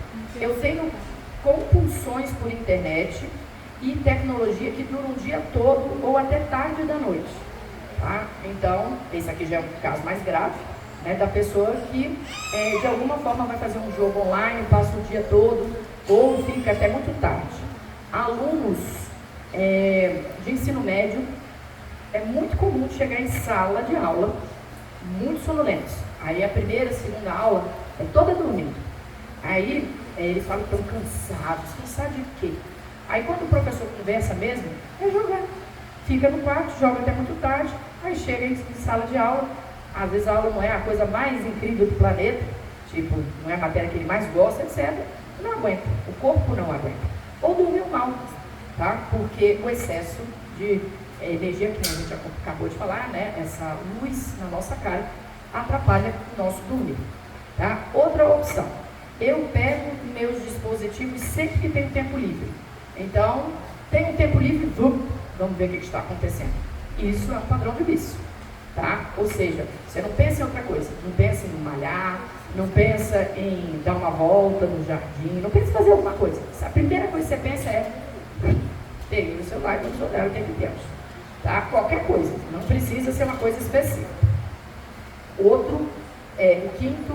Eu tenho compulsões por internet e tecnologia que duram o dia todo ou até tarde da noite. Tá? Então, esse aqui já é um caso mais grave, né, da pessoa que de alguma forma vai fazer um jogo online, passa o dia todo ou fica até muito tarde. Alunos de ensino médio, é muito comum chegar em sala de aula muito sonolentos. Aí a primeira, segunda aula é toda dormindo. Aí eles falam que estão cansados. Cansados de quê? Aí quando o professor conversa mesmo, é jogar. Fica no quarto, joga até muito tarde, aí chega em sala de aula. Às vezes a aula não é a coisa mais incrível do planeta. tipo, não é a matéria que ele mais gosta, etc., não aguenta, o corpo não aguenta. Ou dormiu mal, tá? Porque o excesso de energia, que a gente acabou de falar, né? Essa luz na nossa cara atrapalha o nosso dormir, tá? Outra opção, eu pego meus dispositivos sempre que tenho tempo livre. Então, tem um tempo livre, vamos ver o que está acontecendo. Isso é um padrão de vício, tá? Ou seja, você não pensa em outra coisa, não pensa em malhar, não pensa em dar uma volta no jardim, não pensa em fazer alguma coisa. A primeira coisa que você pensa é, peguei o celular e vamos olhar o tempo inteiro, tá? Qualquer coisa, não precisa ser uma coisa específica. Outro, o quinto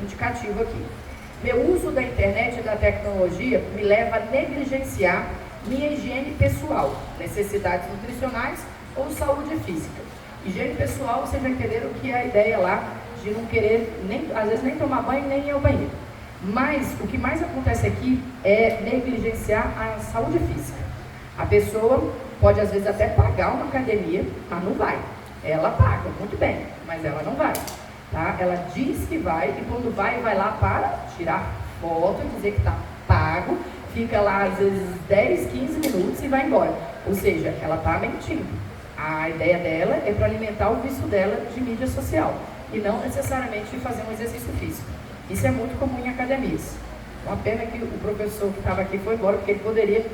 indicativo aqui. Meu uso da internet e da tecnologia me leva a negligenciar minha higiene pessoal, necessidades nutricionais ou saúde física. Higiene pessoal, vocês já entenderam que é a ideia lá de não querer, às vezes nem tomar banho, nem ir ao banheiro. Mas o que mais acontece aqui é negligenciar a saúde física. A pessoa pode às vezes até pagar uma academia, mas não vai. Ela paga, muito bem, mas ela não vai. Tá? Ela diz que vai e quando vai lá para tirar foto e dizer que está pago, fica lá às vezes 10, 15 minutos e vai embora. Ou seja, ela está mentindo. A ideia dela é para alimentar o vício dela de mídia social e não necessariamente fazer um exercício físico. Isso é muito comum em academias. Uma pena que o professor que estava aqui foi embora, porque ele poderia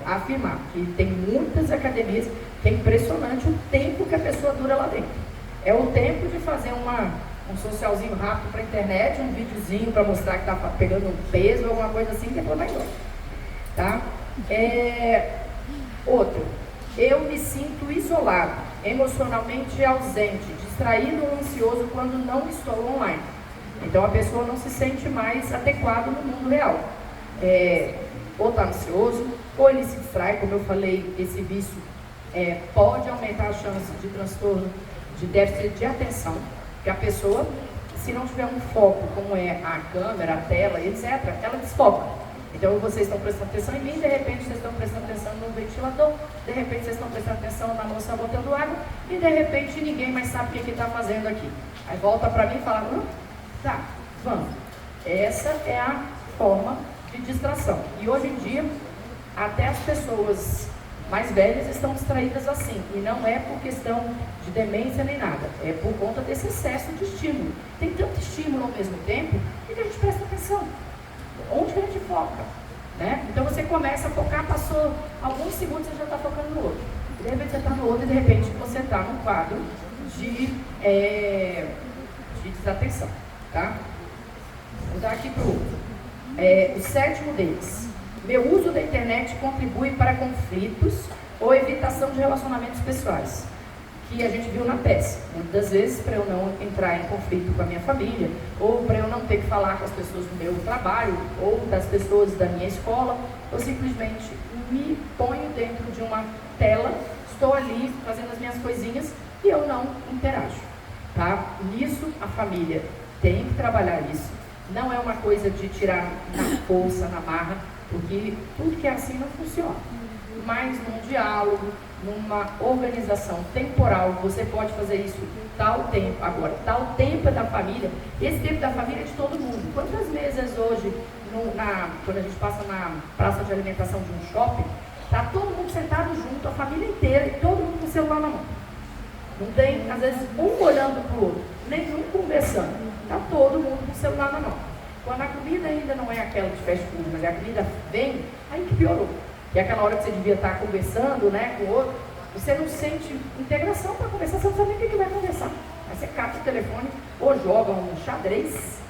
afirmar que tem muitas academias que é impressionante o tempo que a pessoa dura lá dentro. É o tempo de fazer um socialzinho rápido para a internet, um videozinho para mostrar que está pegando um peso, alguma coisa assim, que depois vai embora. Tá? Outro, eu me sinto isolado, emocionalmente ausente, distraído ou ansioso quando não estou online. Então a pessoa não se sente mais adequada no mundo real. Ou está ansioso, ou ele se distrai, como eu falei, esse vício pode aumentar a chance de transtorno de déficit de atenção, que a pessoa, se não tiver um foco, como é a câmera, a tela, etc., ela desfoca. Então vocês estão prestando atenção em mim, de repente vocês estão prestando atenção no ventilador, de repente vocês estão prestando atenção na moça botando água, e de repente ninguém mais sabe o que está fazendo aqui. Aí volta para mim e fala, tá, vamos. Essa é a forma de distração. E hoje em dia, até as pessoas mais velhas estão distraídas assim. E não é por questão de demência nem nada. É por conta desse excesso de estímulo. Tem tanto estímulo ao mesmo tempo que a gente presta atenção. Onde que a gente foca? Né? Então você começa a focar, passou alguns segundos, você já está focando no outro. De repente você está no outro e de repente você está num quadro de desatenção. Tá? Vou dar aqui para o outro. O sétimo deles. Meu uso da internet contribui para conflitos ou evitação de relacionamentos pessoais, que a gente viu na peça. Muitas vezes, para eu não entrar em conflito com a minha família, ou para eu não ter que falar com as pessoas do meu trabalho, ou das pessoas da minha escola, eu simplesmente me ponho dentro de uma tela, estou ali fazendo as minhas coisinhas e eu não interajo. Tá? Nisso, a família tem que trabalhar isso. Não é uma coisa de tirar na força, na marra, porque tudo que é assim não funciona. Mas num diálogo, numa organização temporal, você pode fazer isso tal tempo. Agora, tal tempo é da família, esse tempo da família é de todo mundo. Quantas mesas hoje, quando a gente passa na praça de alimentação de um shopping, está todo mundo sentado junto, a família inteira, e todo mundo com o celular na mão. Não tem, às vezes, um olhando para o outro, nenhum conversando. Está todo mundo com o celular na mão. Quando a comida ainda não é aquela de fast food, mas a comida vem, aí que piorou. Que é aquela hora que você devia estar conversando, né, com o outro, você não sente integração para conversar, você não sabe nem o que vai conversar. Aí você capta o telefone, ou joga um xadrez,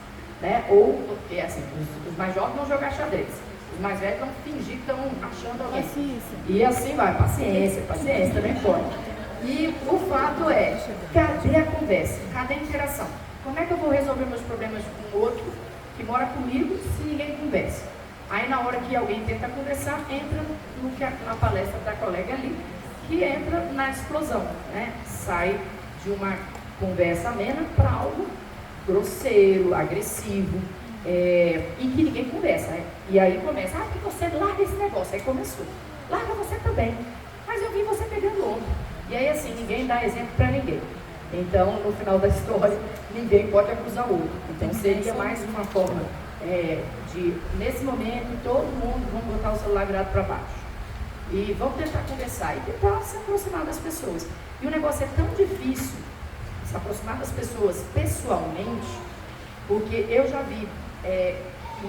né, ou, porque assim, os mais jovens vão jogar xadrez. Os mais velhos vão fingir que estão achando alguém. Paciência. E assim vai, paciência, também pode. E o fato é, cadê a conversa? Cadê a interação? Como é que eu vou resolver meus problemas com o outro que mora comigo se ninguém conversa? Aí na hora que alguém tenta conversar, entra na palestra da colega ali, que entra na explosão, né? Sai de uma conversa amena para algo grosseiro, agressivo, e que ninguém conversa, né? E aí começa, que você larga esse negócio, aí começou. Larga você também, mas eu vi você pegando outro. E aí assim, ninguém dá exemplo para ninguém. Então, no final da história, ninguém pode acusar o outro. Então, seria mais uma forma de, nesse momento, todo mundo vamos botar o celular virado para baixo. E vamos tentar conversar e tentar se aproximar das pessoas. E o negócio é tão difícil, se aproximar das pessoas pessoalmente, porque eu já vi,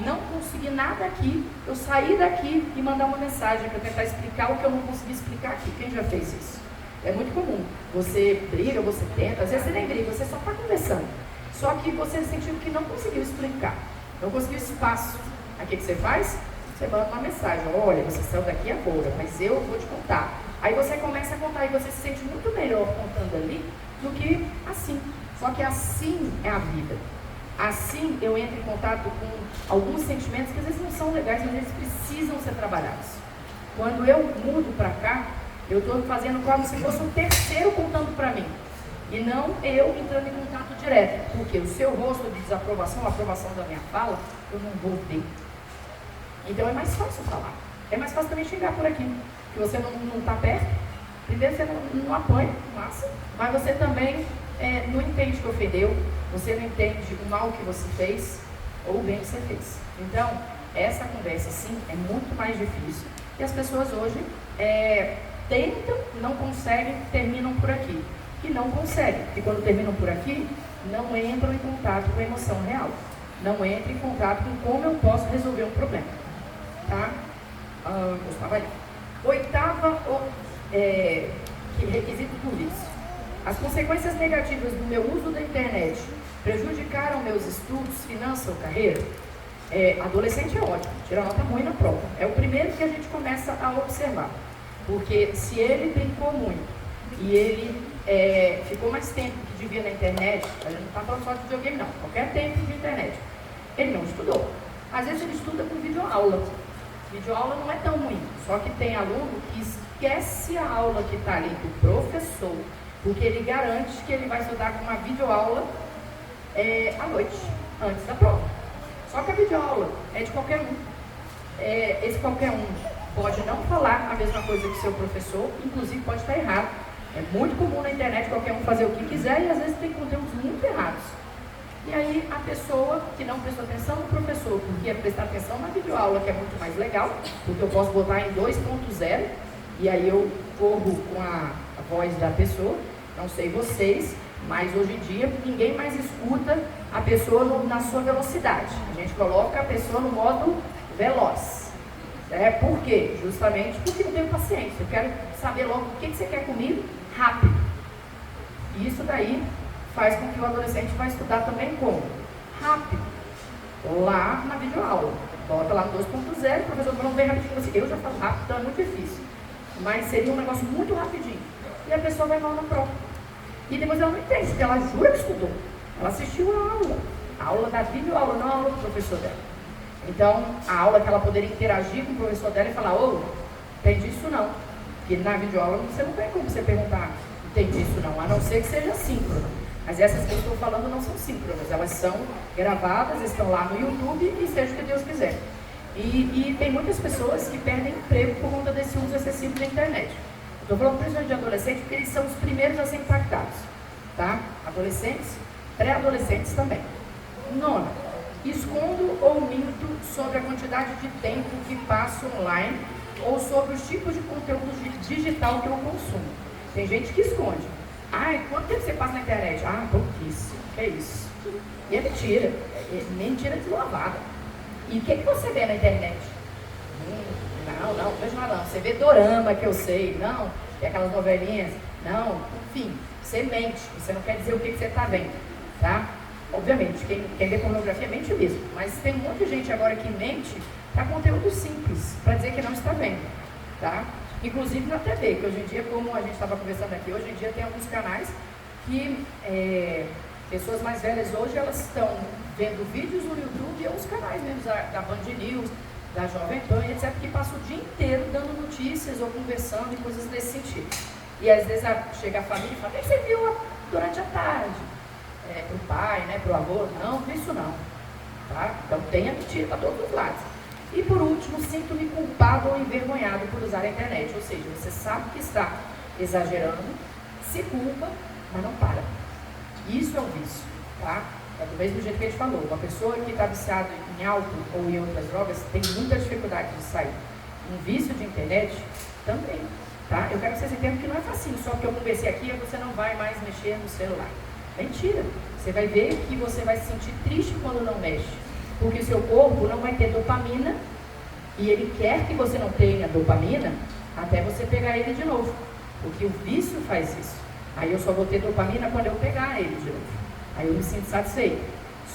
não consegui nada aqui, eu saí daqui e mandar uma mensagem para tentar explicar o que eu não consegui explicar aqui. Quem já fez isso? É muito comum. Você briga, você tenta, às vezes você nem briga, você só está conversando. Só que você sentiu que não conseguiu explicar, não conseguiu espaço. Aí o que você faz? Você manda uma mensagem: olha, você saiu daqui agora, mas eu vou te contar. Aí você começa a contar e você se sente muito melhor contando ali do que assim. Só que assim é a vida. Assim eu entro em contato com alguns sentimentos que às vezes não são legais, mas eles precisam ser trabalhados. Quando eu mudo para cá, eu estou fazendo como se fosse um terceiro contando para mim. E não eu entrando em contato direto. Porque o seu rosto de desaprovação, a aprovação da minha fala, eu não vou ver. Então é mais fácil falar. É mais fácil também chegar por aqui. Que você não está perto. Primeiro você não apanha, massa. Mas você também não entende que ofendeu. Você não entende o mal que você fez ou o bem que você fez. Então, essa conversa, sim, é muito mais difícil. E as pessoas hoje tentam, não conseguem, terminam por aqui. E não conseguem. E quando terminam por aqui, não entram em contato com a emoção real. Não entram em contato com como eu posso resolver um problema. Tá? Gustavo ali. Oitava requisito do vício. As consequências negativas do meu uso da internet prejudicaram meus estudos, finanças ou carreira? Adolescente é ótimo, tira nota ruim na prova. É o primeiro que a gente começa a observar. Porque se ele brincou muito e ele ficou mais tempo que devia na internet, a gente não está falando só de videogame não, qualquer tempo de internet, ele não estudou. Às vezes ele estuda com videoaula. Videoaula não é tão ruim, só que tem aluno que esquece a aula que está ali do professor, porque ele garante que ele vai estudar com uma videoaula à noite, antes da prova. Só que a videoaula é de qualquer um. Esse qualquer um pode não falar a mesma coisa que seu professor, inclusive pode estar errado. É muito comum na internet qualquer um fazer o que quiser e às vezes tem conteúdos muito errados. E aí a pessoa que não prestou atenção no professor, porque ia prestar atenção na videoaula, que é muito mais legal, porque eu posso botar em 2.0 e aí eu corro com a voz da pessoa. Não sei vocês, mas hoje em dia ninguém mais escuta a pessoa na sua velocidade. A gente coloca a pessoa no modo veloz. Por quê? Justamente porque eu tenho paciência. Eu quero saber logo o que você quer comigo rápido. E isso daí faz com que o adolescente vai estudar também como? Rápido. Lá na videoaula. Bota lá no 2.0, o professor falando bem rapidinho assim. Eu já falo rápido, então é muito difícil. Mas seria um negócio muito rapidinho. E a pessoa vai mal na prova. E depois ela não entende, porque ela jura que estudou. Ela assistiu a aula da videoaula, não a aula do professor dela. Então, a aula que ela poderia interagir com o professor dela e falar: ô, entendi isso não. Porque na videoaula você não tem como você perguntar: entendi isso não, a não ser que seja síncrono. Mas essas que eu estou falando não são síncronas, elas são gravadas, estão lá no YouTube e seja o que Deus quiser. E tem muitas pessoas que perdem emprego por conta desse uso excessivo da internet. Estou falando principalmente de adolescentes porque eles são os primeiros a ser impactados. Tá? Adolescentes, pré-adolescentes também. Nona, escondo ou minto sobre a quantidade de tempo que passo online ou sobre os tipos de conteúdo digital que eu consumo. Tem gente que esconde. Quanto tempo você passa na internet? Pouquíssimo. Que é isso? E é mentira. Mentira deslavada. E o que você vê na internet? Não vejo nada não. Você vê dorama, que eu sei, não. E aquelas novelinhas, não. Enfim, você mente. Você não quer dizer o que você está vendo, tá? Obviamente, quem vê pornografia mente mesmo. Mas tem muita gente agora que mente para conteúdo simples, para dizer que não está vendo, tá? Inclusive na TV, que hoje em dia, como a gente estava conversando aqui, hoje em dia tem alguns canais que pessoas mais velhas hoje, elas estão vendo vídeos no YouTube e alguns canais mesmo, da Band News, da Jovem Pan, etc., que passam o dia inteiro dando notícias ou conversando e coisas desse sentido. E às vezes chega a família e fala: o que você viu durante a tarde? Pro pai, né, pro avô? Não, isso não. Tá? Então tem a mentira para todos os lados. E por último, sinto-me culpado ou envergonhado por usar a internet. Ou seja, você sabe que está exagerando, se culpa, mas não para. Isso é um vício, tá? É do mesmo jeito que a gente falou, uma pessoa que está viciada em álcool ou em outras drogas tem muita dificuldade de sair. Um vício de internet também, tá? Eu quero que vocês entendam que não é facinho, só porque eu conversei aqui, você não vai mais mexer no celular. Mentira! Você vai ver que você vai se sentir triste quando não mexe, porque seu corpo não vai ter dopamina e ele quer que você não tenha dopamina até você pegar ele de novo, porque o vício faz isso. Aí eu só vou ter dopamina quando eu pegar ele de novo. Aí eu me sinto satisfeito.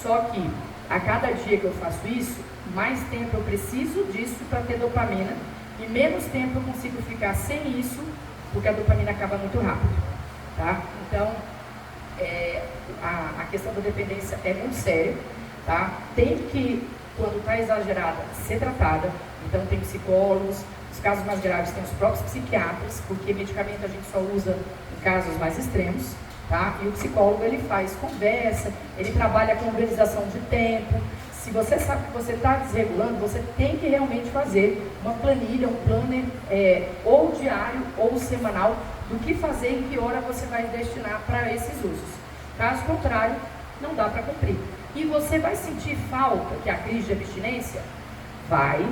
Só que a cada dia que eu faço isso, mais tempo eu preciso disso para ter dopamina e menos tempo eu consigo ficar sem isso, porque a dopamina acaba muito rápido, tá? Então, a questão da dependência é muito séria, tá? Tem que, quando está exagerada, ser tratada. Então tem psicólogos, os casos mais graves tem os próprios psiquiatras, porque medicamento a gente só usa em casos mais extremos, tá? E o psicólogo, ele faz conversa, ele trabalha com organização de tempo. Se você sabe que você está desregulando, você tem que realmente fazer uma planilha, um planner, ou diário ou semanal, do que fazer e em que hora você vai destinar para esses usos. Caso contrário, não dá para cumprir. E você vai sentir falta, que é a crise de abstinência? Vai.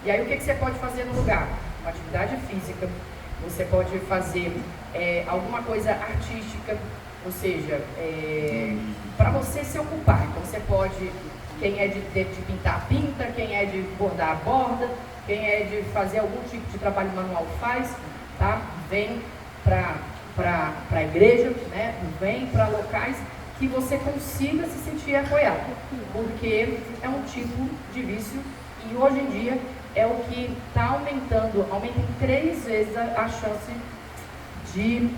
E aí o que você pode fazer no lugar? Uma atividade física, você pode fazer alguma coisa artística, ou seja, para você se ocupar. Então você pode, quem é de pintar, pinta, quem é de bordar, borda, quem é de fazer algum tipo de trabalho manual faz, tá? Vem para a igreja, né? Vem para locais que você consiga se sentir apoiado, porque é um tipo de vício e hoje em dia é o que está aumenta em 3 vezes a chance de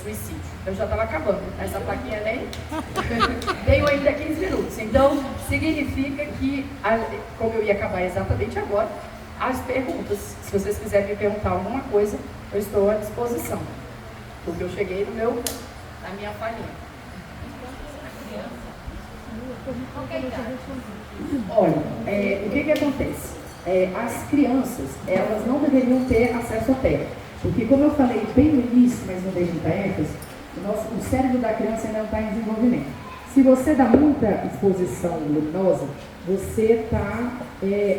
suicídio. Eu já estava acabando, essa plaquinha nem veio ainda 15 minutos, então significa que, como eu ia acabar exatamente agora, as perguntas, se vocês quiserem me perguntar alguma coisa, eu estou à disposição, porque eu cheguei na minha falinha. Olha, o que acontece? As crianças, elas não deveriam ter acesso à tela, porque como eu falei bem no início, mas não dei muita ênfase, o cérebro da criança ainda não está em desenvolvimento. Se você dá muita exposição luminosa, você está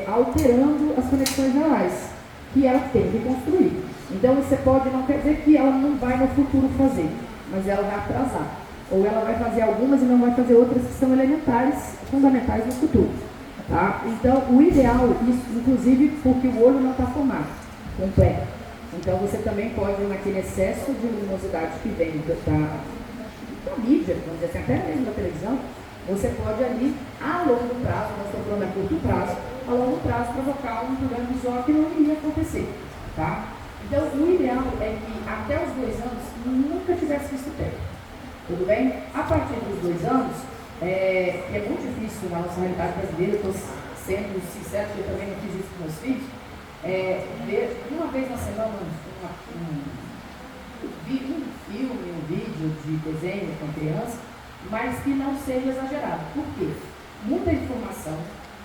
alterando as conexões neurais, que ela tem que construir. Então você pode, não quer dizer que ela não vai no futuro fazer, mas ela vai atrasar. Ou ela vai fazer algumas e não vai fazer outras que são elementares, fundamentais no futuro. Tá? Então, o ideal, isso, inclusive porque o olho não está formado, completo. Então, você também pode, naquele excesso de luminosidade que vem da mídia, vamos dizer assim, até mesmo da televisão, você pode ali, a longo prazo, nós estamos falando a curto prazo, a longo prazo provocar um problema visual que não iria acontecer. Tá? Então, o ideal é que até os 2 anos nunca tivesse visto tela. Tudo bem? A partir dos 2 anos, é muito difícil na nossa realidade brasileira, eu estou sendo sincero, porque eu também não fiz isso com meus filhos, ver uma vez na semana um filme, um vídeo de desenho com criança, mas que não seja exagerado. Por quê? Muita informação,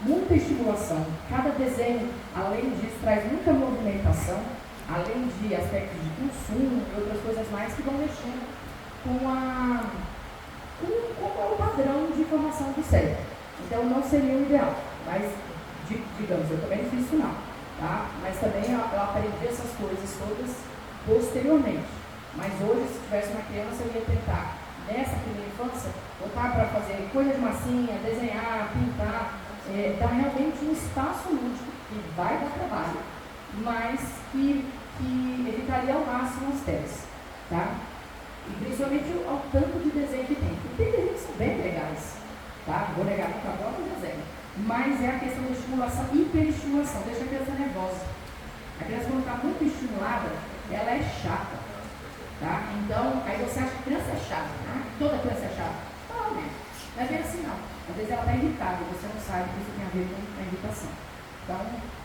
muita estimulação, cada desenho, além disso, traz muita movimentação, além de aspectos de consumo e outras coisas mais que vão mexendo com o padrão de informação do cérebro. Então não seria o ideal, mas digamos, eu também não fiz isso não, tá? Mas também eu aprendi essas coisas todas posteriormente. Mas hoje, se tivesse uma criança, eu ia tentar, nessa primeira infância, botar para fazer coisa de massinha, desenhar, pintar, dar realmente um espaço lúdico que vai dar trabalho, mas que evitaria ao máximo as telas, tá? E principalmente ao tanto de desenho que tem. E tem desenhos que são bem legais, tá? Vou negar muito agora o desenho. Mas é a questão da estimulação, hiperestimulação, deixa a criança nervosa. A criança, quando está muito estimulada, ela é chata, tá? Então, aí você acha que criança é chata, né? Toda criança é chata. Não, né? Não é bem assim, não. Às vezes ela está irritada e você não sabe que isso tem a ver com a irritação. Então,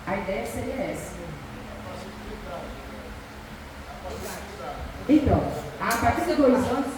a ideia seria essa. Então, a partir de 2 anos,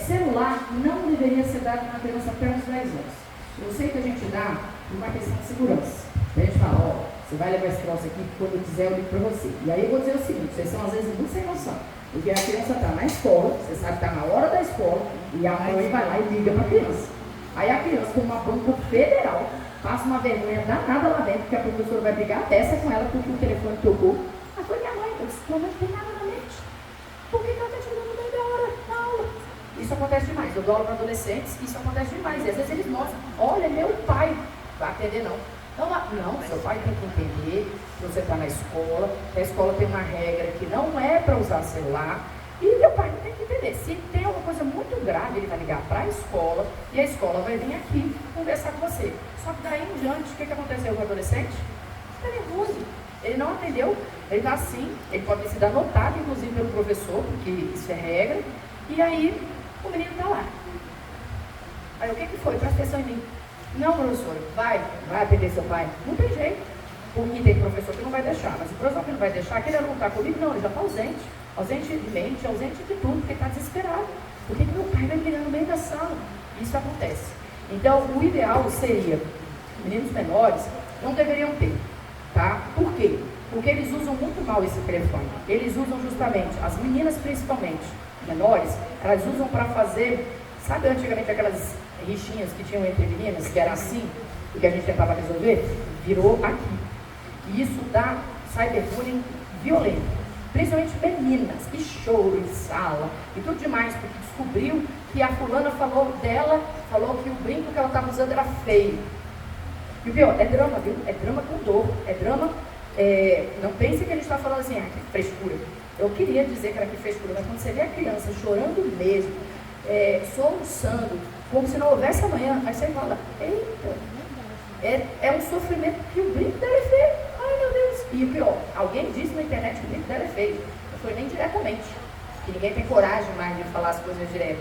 celular não deveria ser dado na criança até uns 10 anos. Eu sei que a gente dá por uma questão de segurança. A gente fala, você vai levar esse troço aqui, quando eu quiser eu ligo para você. E aí eu vou dizer o seguinte, vocês são às vezes muito sem noção. Porque a criança está na escola, você sabe que está na hora da escola, e a mãe vai lá e liga para a criança. Aí a criança, com uma banca federal, passa uma vergonha danada lá dentro, porque a professora vai brigar a peça com ela porque o telefone tocou. Mas foi minha mãe, eu disse, mamãe não tem nada na mente. Por que ela está te dando no meio da hora, na aula? Isso acontece demais. Eu dou aula para adolescentes, isso acontece demais. E às vezes eles mostram, olha, meu pai, vai atender não. Não, seu pai tem que entender que você está na escola, que a escola tem uma regra que não é para usar celular, e meu pai tem que entender. Se tem alguma coisa muito grave, ele vai ligar para a escola, e a escola vai vir aqui conversar com você. Só que daí em diante, o que aconteceu com o adolescente? Está nervoso. Ele não atendeu, ele está assim, ele pode ter sido anotado, inclusive, pelo professor, porque isso é regra, e aí o menino está lá. Aí o que foi? Presta atenção em mim. Não, professora, vai atender seu pai. Não tem jeito. Porque tem professor que não vai deixar. Mas o professor que não vai deixar, aquele aluno está comigo, não, ele já está ausente. Ausente de mente, ausente de tudo, porque ele está desesperado. Por que meu pai vai brigar no meio da sala? Isso acontece. Então, o ideal seria, meninos menores não deveriam ter, tá? Por quê? Porque eles usam muito mal esse telefone. Eles usam justamente, as meninas principalmente, menores, elas usam para fazer, sabe antigamente aquelas rixinhas que tinham entre meninas, que era assim, e que a gente tentava resolver? Virou aqui. E isso dá cyberbullying violento. Principalmente meninas, e choro em sala, e tudo demais, porque descobriu que a fulana falou dela, falou que o brinco que ela estava usando era feio. E o pior, é drama, viu? É drama com dor, é drama, não pense que a gente está falando assim, que frescura. Eu queria dizer que era que frescura, mas quando você vê a criança chorando mesmo, soluçando, como se não houvesse amanhã, aí você fala, eita, é um sofrimento que o brinco dela é feio. Ai meu Deus. E o pior, alguém disse na internet que o brinco dela é feio. Não foi nem diretamente, que ninguém tem coragem mais de falar as coisas direto.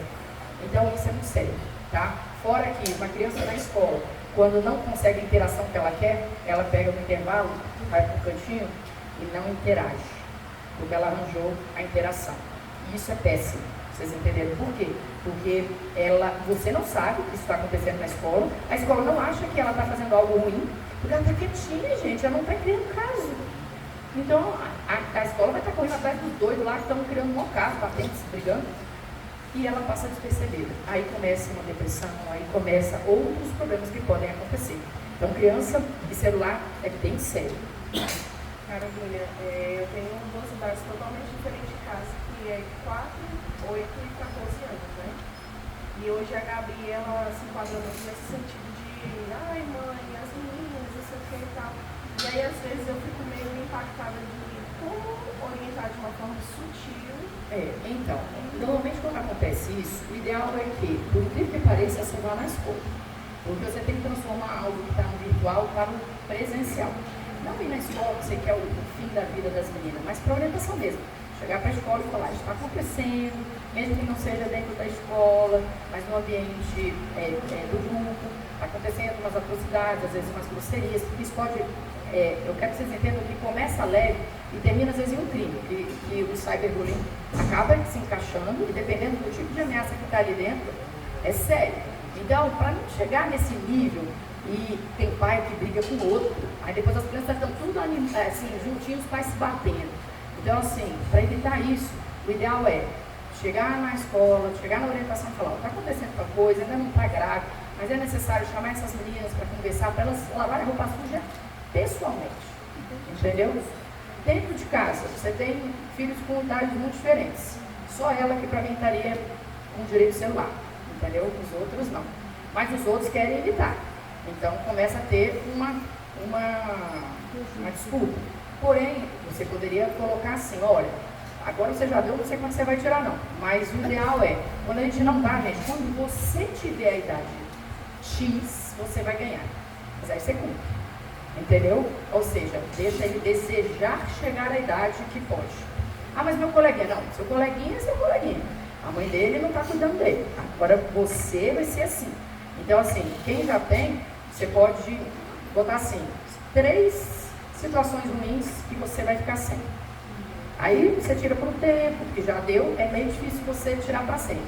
Então isso é muito sério, tá? Fora que uma criança na escola, quando não consegue a interação que ela quer, ela pega no intervalo, vai para o cantinho e não interage, porque ela arranjou a interação. E isso é péssimo. Vocês entenderam por quê? Porque você não sabe que isso está acontecendo na escola, a escola não acha que ela está fazendo algo ruim, porque ela está quietinha, gente, ela não está criando caso. Então, a escola vai estar correndo atrás dos doidos lá que estão criando um caso, batendo, se brigando, e ela passa despercebida. Aí começa uma depressão, aí começa outros problemas que podem acontecer. Então, criança e celular é bem sério. Maravilha. Eu tenho duas idades totalmente diferentes de casa, que é 4, 8 e 14 anos, né? E hoje a Gabi, ela se enquadra muito nesse sentido de, ai mãe, as meninas, isso aqui e tal. E aí às vezes eu fico meio impactada de como orientar de uma forma sutil. Então, normalmente quando acontece isso, o ideal é que, por incrível que pareça, você vá na escola. Porque você tem que transformar algo que está no virtual para o presencial. Não ir na escola, que você quer o fim da vida das meninas, mas para orientação mesmo. Chegar para a escola e falar, está acontecendo, mesmo que não seja dentro da escola, mas no ambiente do grupo, está acontecendo umas atrocidades, às vezes umas grosserias, isso pode, eu quero que vocês entendam que começa leve e termina às vezes em um crime, que o cyberbullying acaba se encaixando e dependendo do tipo de ameaça que está ali dentro, é sério. Então, para não chegar nesse nível, e tem pai que briga com o outro, aí depois as crianças estão tudo assim, juntinhos, os pais se batendo. Então, assim, para evitar isso, o ideal é chegar na escola, chegar na orientação e falar, está acontecendo tal coisa, ainda não está grave, mas é necessário chamar essas meninas para conversar, para elas lavarem a roupa suja pessoalmente, entendeu? Dentro de casa, você tem filhos com idades muito diferentes, só ela que para mim estaria com direito celular, entendeu? Os outros não, mas os outros querem evitar, então começa a ter uma disputa. Porém, você poderia colocar assim, olha, agora você já deu, não sei quando você vai tirar não, mas o ideal é, quando a gente não dá, gente, quando você tiver a idade X, você vai ganhar, mas aí você cumpre, entendeu? Ou seja, deixa ele desejar chegar à idade que pode. Ah, mas meu coleguinha, não, seu coleguinha é seu coleguinha, a mãe dele não está cuidando dele, agora você vai ser assim. Então assim, quem já tem, você pode botar assim, 3 situações ruins que você vai ficar sem. Aí você tira por um tempo, que já deu, é meio difícil você tirar para sempre.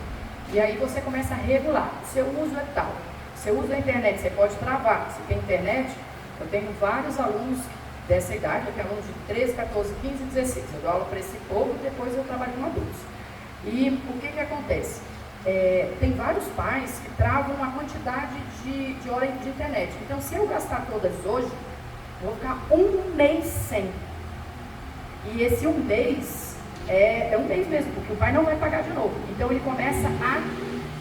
E aí você começa a regular. O seu uso é tal. O seu uso da internet, você pode travar. Se tem internet, eu tenho vários alunos dessa idade, eu tenho alunos de 13, 14, 15 e 16. Eu dou aula para esse povo e depois eu trabalho com adultos. E o que acontece? Tem vários pais que travam uma quantidade de hora de internet. Então, se eu gastar todas hoje, eu vou ficar um mês sem. E esse um mês é um mês mesmo, porque o pai não vai pagar de novo. Então, ele começa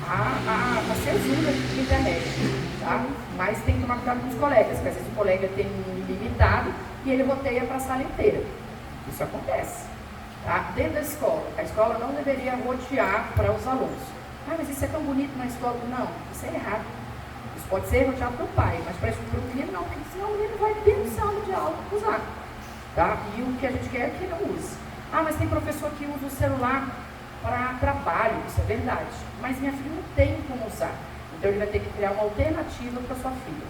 a ser usuário de internet, tá? Mas tem que tomar cuidado com os colegas, porque às vezes o colega tem um limitado e ele roteia para a sala inteira. Isso acontece, tá? Dentro da escola, a escola não deveria rotear para os alunos. Ah, mas isso é tão bonito na escola. Não, isso é errado. Isso pode ser roteado pelo pai, mas para o menino não, porque senão o menino vai ter no sala de aula usar, tá? E o que a gente quer é que não use. Ah, mas tem professor que usa o celular para trabalho, isso é verdade. Mas minha filha não tem como usar. Então ele vai ter que criar uma alternativa para sua filha.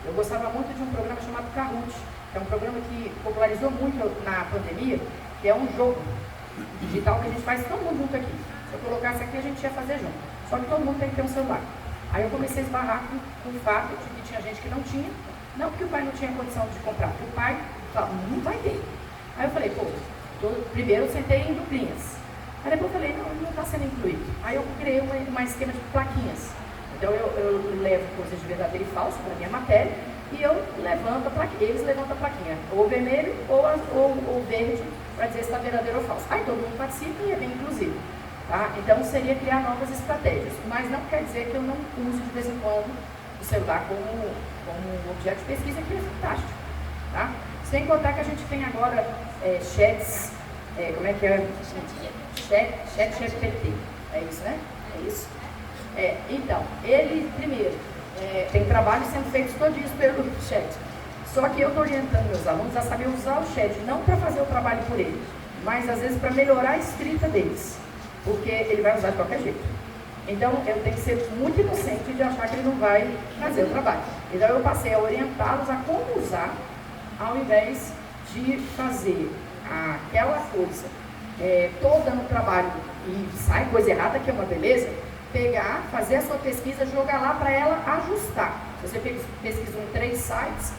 Eu gostava muito de um programa chamado Kahoot, que é um programa que popularizou muito na pandemia, que é um jogo digital que a gente faz todo mundo junto aqui. Se eu colocasse aqui, a gente ia fazer junto. Só que todo mundo tem que ter um celular. Aí eu comecei a esbarrar com o fato de que tinha gente que não tinha, não porque o pai não tinha condição de comprar, porque o pai falava, não vai ter. Aí eu falei, pô, primeiro eu sentei em duplinhas. Aí depois eu falei, não está sendo incluído. Aí eu criei um esquema de plaquinhas. Então eu levo coisas de verdadeiro e falso para a minha matéria e eu levanto a plaquinha, eles levantam a plaquinha, ou vermelho ou verde, para dizer se está verdadeiro ou falso. Aí todo mundo participa e é bem inclusivo. Tá? Então seria criar novas estratégias, mas não quer dizer que eu não use de vez em quando o celular como objeto de pesquisa, que é fantástico. Tá? Sem contar que a gente tem agora chats, como é que é? Chat GPT, é isso, né? É isso? Então, ele primeiro, tem trabalhos sendo feitos todinhos pelo chat. Só que eu estou orientando meus alunos a saber usar o chat, não para fazer o trabalho por ele, mas às vezes para melhorar a escrita deles, porque ele vai usar de qualquer jeito. Então, eu tenho que ser muito inocente de achar que ele não vai fazer o trabalho. Então, eu passei a orientá-los a como usar, ao invés de fazer aquela coisa toda no trabalho e sai coisa errada, que é uma beleza, pegar, fazer a sua pesquisa, jogar lá para ela ajustar. Se você pesquisa em 3 sites,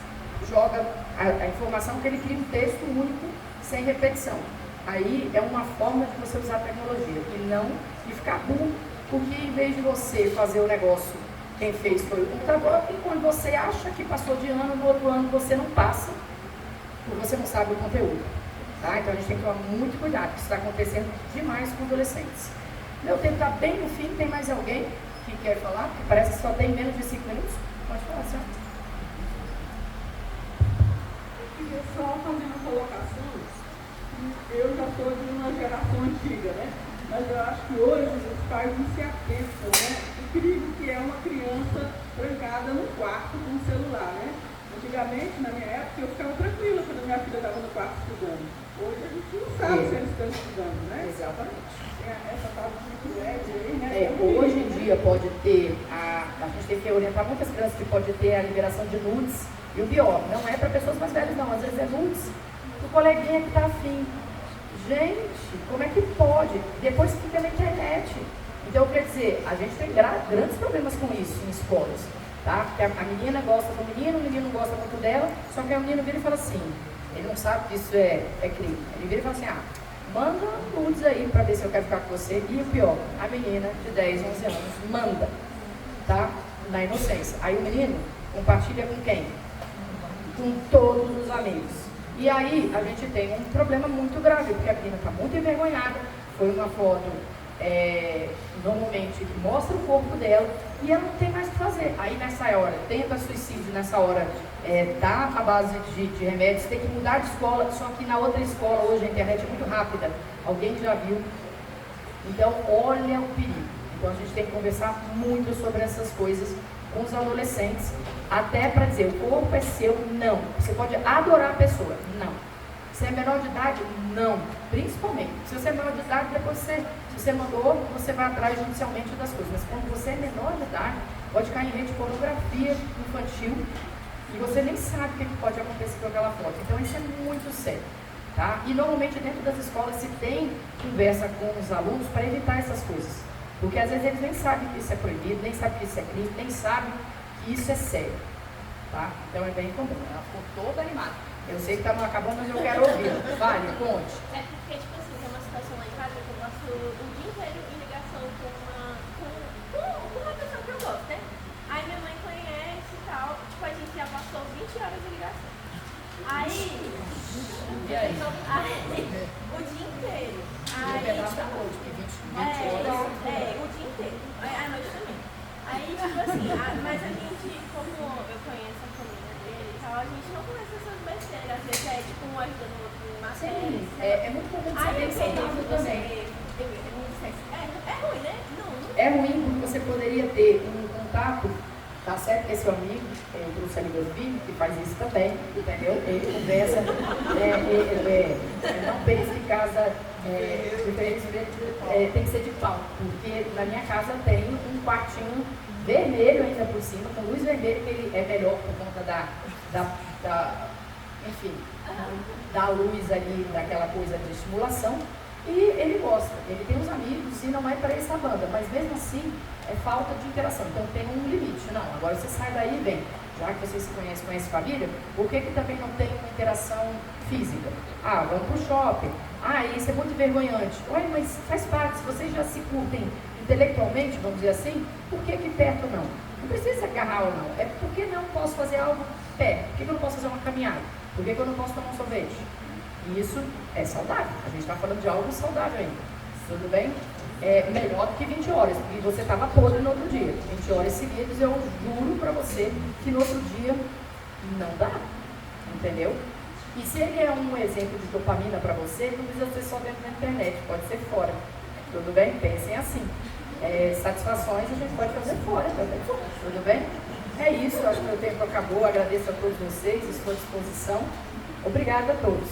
joga a informação que ele cria um texto único, sem repetição. Aí é uma forma de você usar a tecnologia e não de ficar burro, porque em vez de você fazer o negócio, quem fez foi o computador, e quando você acha que passou de ano, no outro ano você não passa, porque você não sabe o conteúdo. Tá? Então a gente tem que tomar muito cuidado, porque isso está acontecendo demais com adolescentes. Meu tempo está bem no fim, tem mais alguém que quer falar? Porque parece que só tem menos de 5 minutos. Pode falar, senhor. Eu queria só fazer uma colocação. Eu já sou de uma geração antiga, né? Mas eu acho que hoje os pais não se atentam, né? O perigo que é uma criança trancada no quarto com o celular, né? Antigamente, na minha época, eu ficava tranquila quando minha filha estava no quarto estudando. Hoje a gente não sabe se eles estão estudando, né? Exatamente. Essa tal de web aí, né? Hoje em dia pode ter, a gente tem que orientar muitas crianças que pode ter a liberação de nudes. E o pior, não é para pessoas mais velhas não, às vezes é nudes do coleguinha que está afim. Gente, como é que pode? Depois fica na internet. Então, quer dizer, a gente tem grandes problemas com isso em escolas. Tá? Porque a menina gosta do menino, o menino não gosta muito dela, só que o menino vira e fala assim, ele não sabe que isso é crime. Ele vira e fala assim, manda nudes aí pra ver se eu quero ficar com você. E o pior, a menina de 10, 11 anos manda, tá? Na inocência. Aí o menino compartilha com quem? Com todos os amigos. E aí a gente tem um problema muito grave, porque a menina está muito envergonhada. Foi uma foto, normalmente, que mostra o corpo dela e ela não tem mais o que fazer. Aí nessa hora, tenta suicídio, nessa hora dá a base de remédios, tem que mudar de escola, só que na outra escola hoje a internet é muito rápida. Alguém já viu? Então olha o perigo. Então a gente tem que conversar muito sobre essas coisas com os adolescentes, até para dizer, o corpo é seu, não. Você pode adorar a pessoa, não. Você é menor de idade? Não. Principalmente. Se você é menor de idade, depois se você mandou, você vai atrás judicialmente das coisas. Mas quando você é menor de idade, pode cair em rede de pornografia infantil e você nem sabe o que pode acontecer com aquela foto. Então isso é muito sério. Tá? E normalmente dentro das escolas se tem conversa com os alunos para evitar essas coisas. Porque às vezes eles nem sabem que isso é proibido, nem sabem que isso é crime, nem sabem que isso é sério. Tá? Então é bem comum. Ela ficou toda animada. Eu sei que estamos acabando, mas eu quero ouvir. Vale, conte. É porque, tipo assim, tem uma situação lá em casa que eu passo o dia inteiro em ligação com uma pessoa que eu gosto, né? Aí minha mãe conhece e tal, tipo, a gente já passou 20 horas de ligação. Aí, E aí? o dia inteiro. E Aí, o pedaço da noite, que 20 horas. o dia inteiro. A noite também. Aí, tipo assim, mas a gente, como eu conheço a família dele e tal, a gente não conhece essas besteiras. Às vezes é tipo um ajudando o outro em matéria. Sim, é muito comum saber que saudável também. É ruim, né? Não. É ruim porque você poderia ter um contato, tá certo? Esse seu amigo, o Bruce Aligovi, que faz isso também, entendeu? Ele conversa, não pense que casa tem que ser de pau, porque na minha casa tem um quartinho vermelho ainda por cima, com luz vermelha, que ele é melhor por conta enfim, da luz ali, daquela coisa de estimulação. E ele gosta, ele tem uns amigos e não é para essa banda, mas mesmo assim é falta de interação, então tem um limite. Não, agora você sai daí e vem, já que vocês se conhecem família, por que também não tem uma interação física? Ah, vamos pro shopping, isso é muito envergonhante. Ué, mas faz parte, se vocês já se curtem intelectualmente, vamos dizer assim, por que perto não? Não precisa se agarrar ou não, é porque não posso fazer algo perto, por que eu não posso fazer uma caminhada? Por que eu não posso tomar um sorvete? E isso é saudável, a gente está falando de algo saudável ainda, tudo bem? É melhor do que 20 horas, porque você estava podre no outro dia. 20 horas seguidas, eu juro para você que no outro dia não dá, entendeu? E se ele é um exemplo de dopamina para você, não precisa ser só dentro da internet, pode ser fora, tudo bem? Pensem assim, satisfações a gente pode fazer fora também, tudo bem? É isso, acho que meu tempo acabou, agradeço a todos vocês, estou à disposição. Obrigada a todos.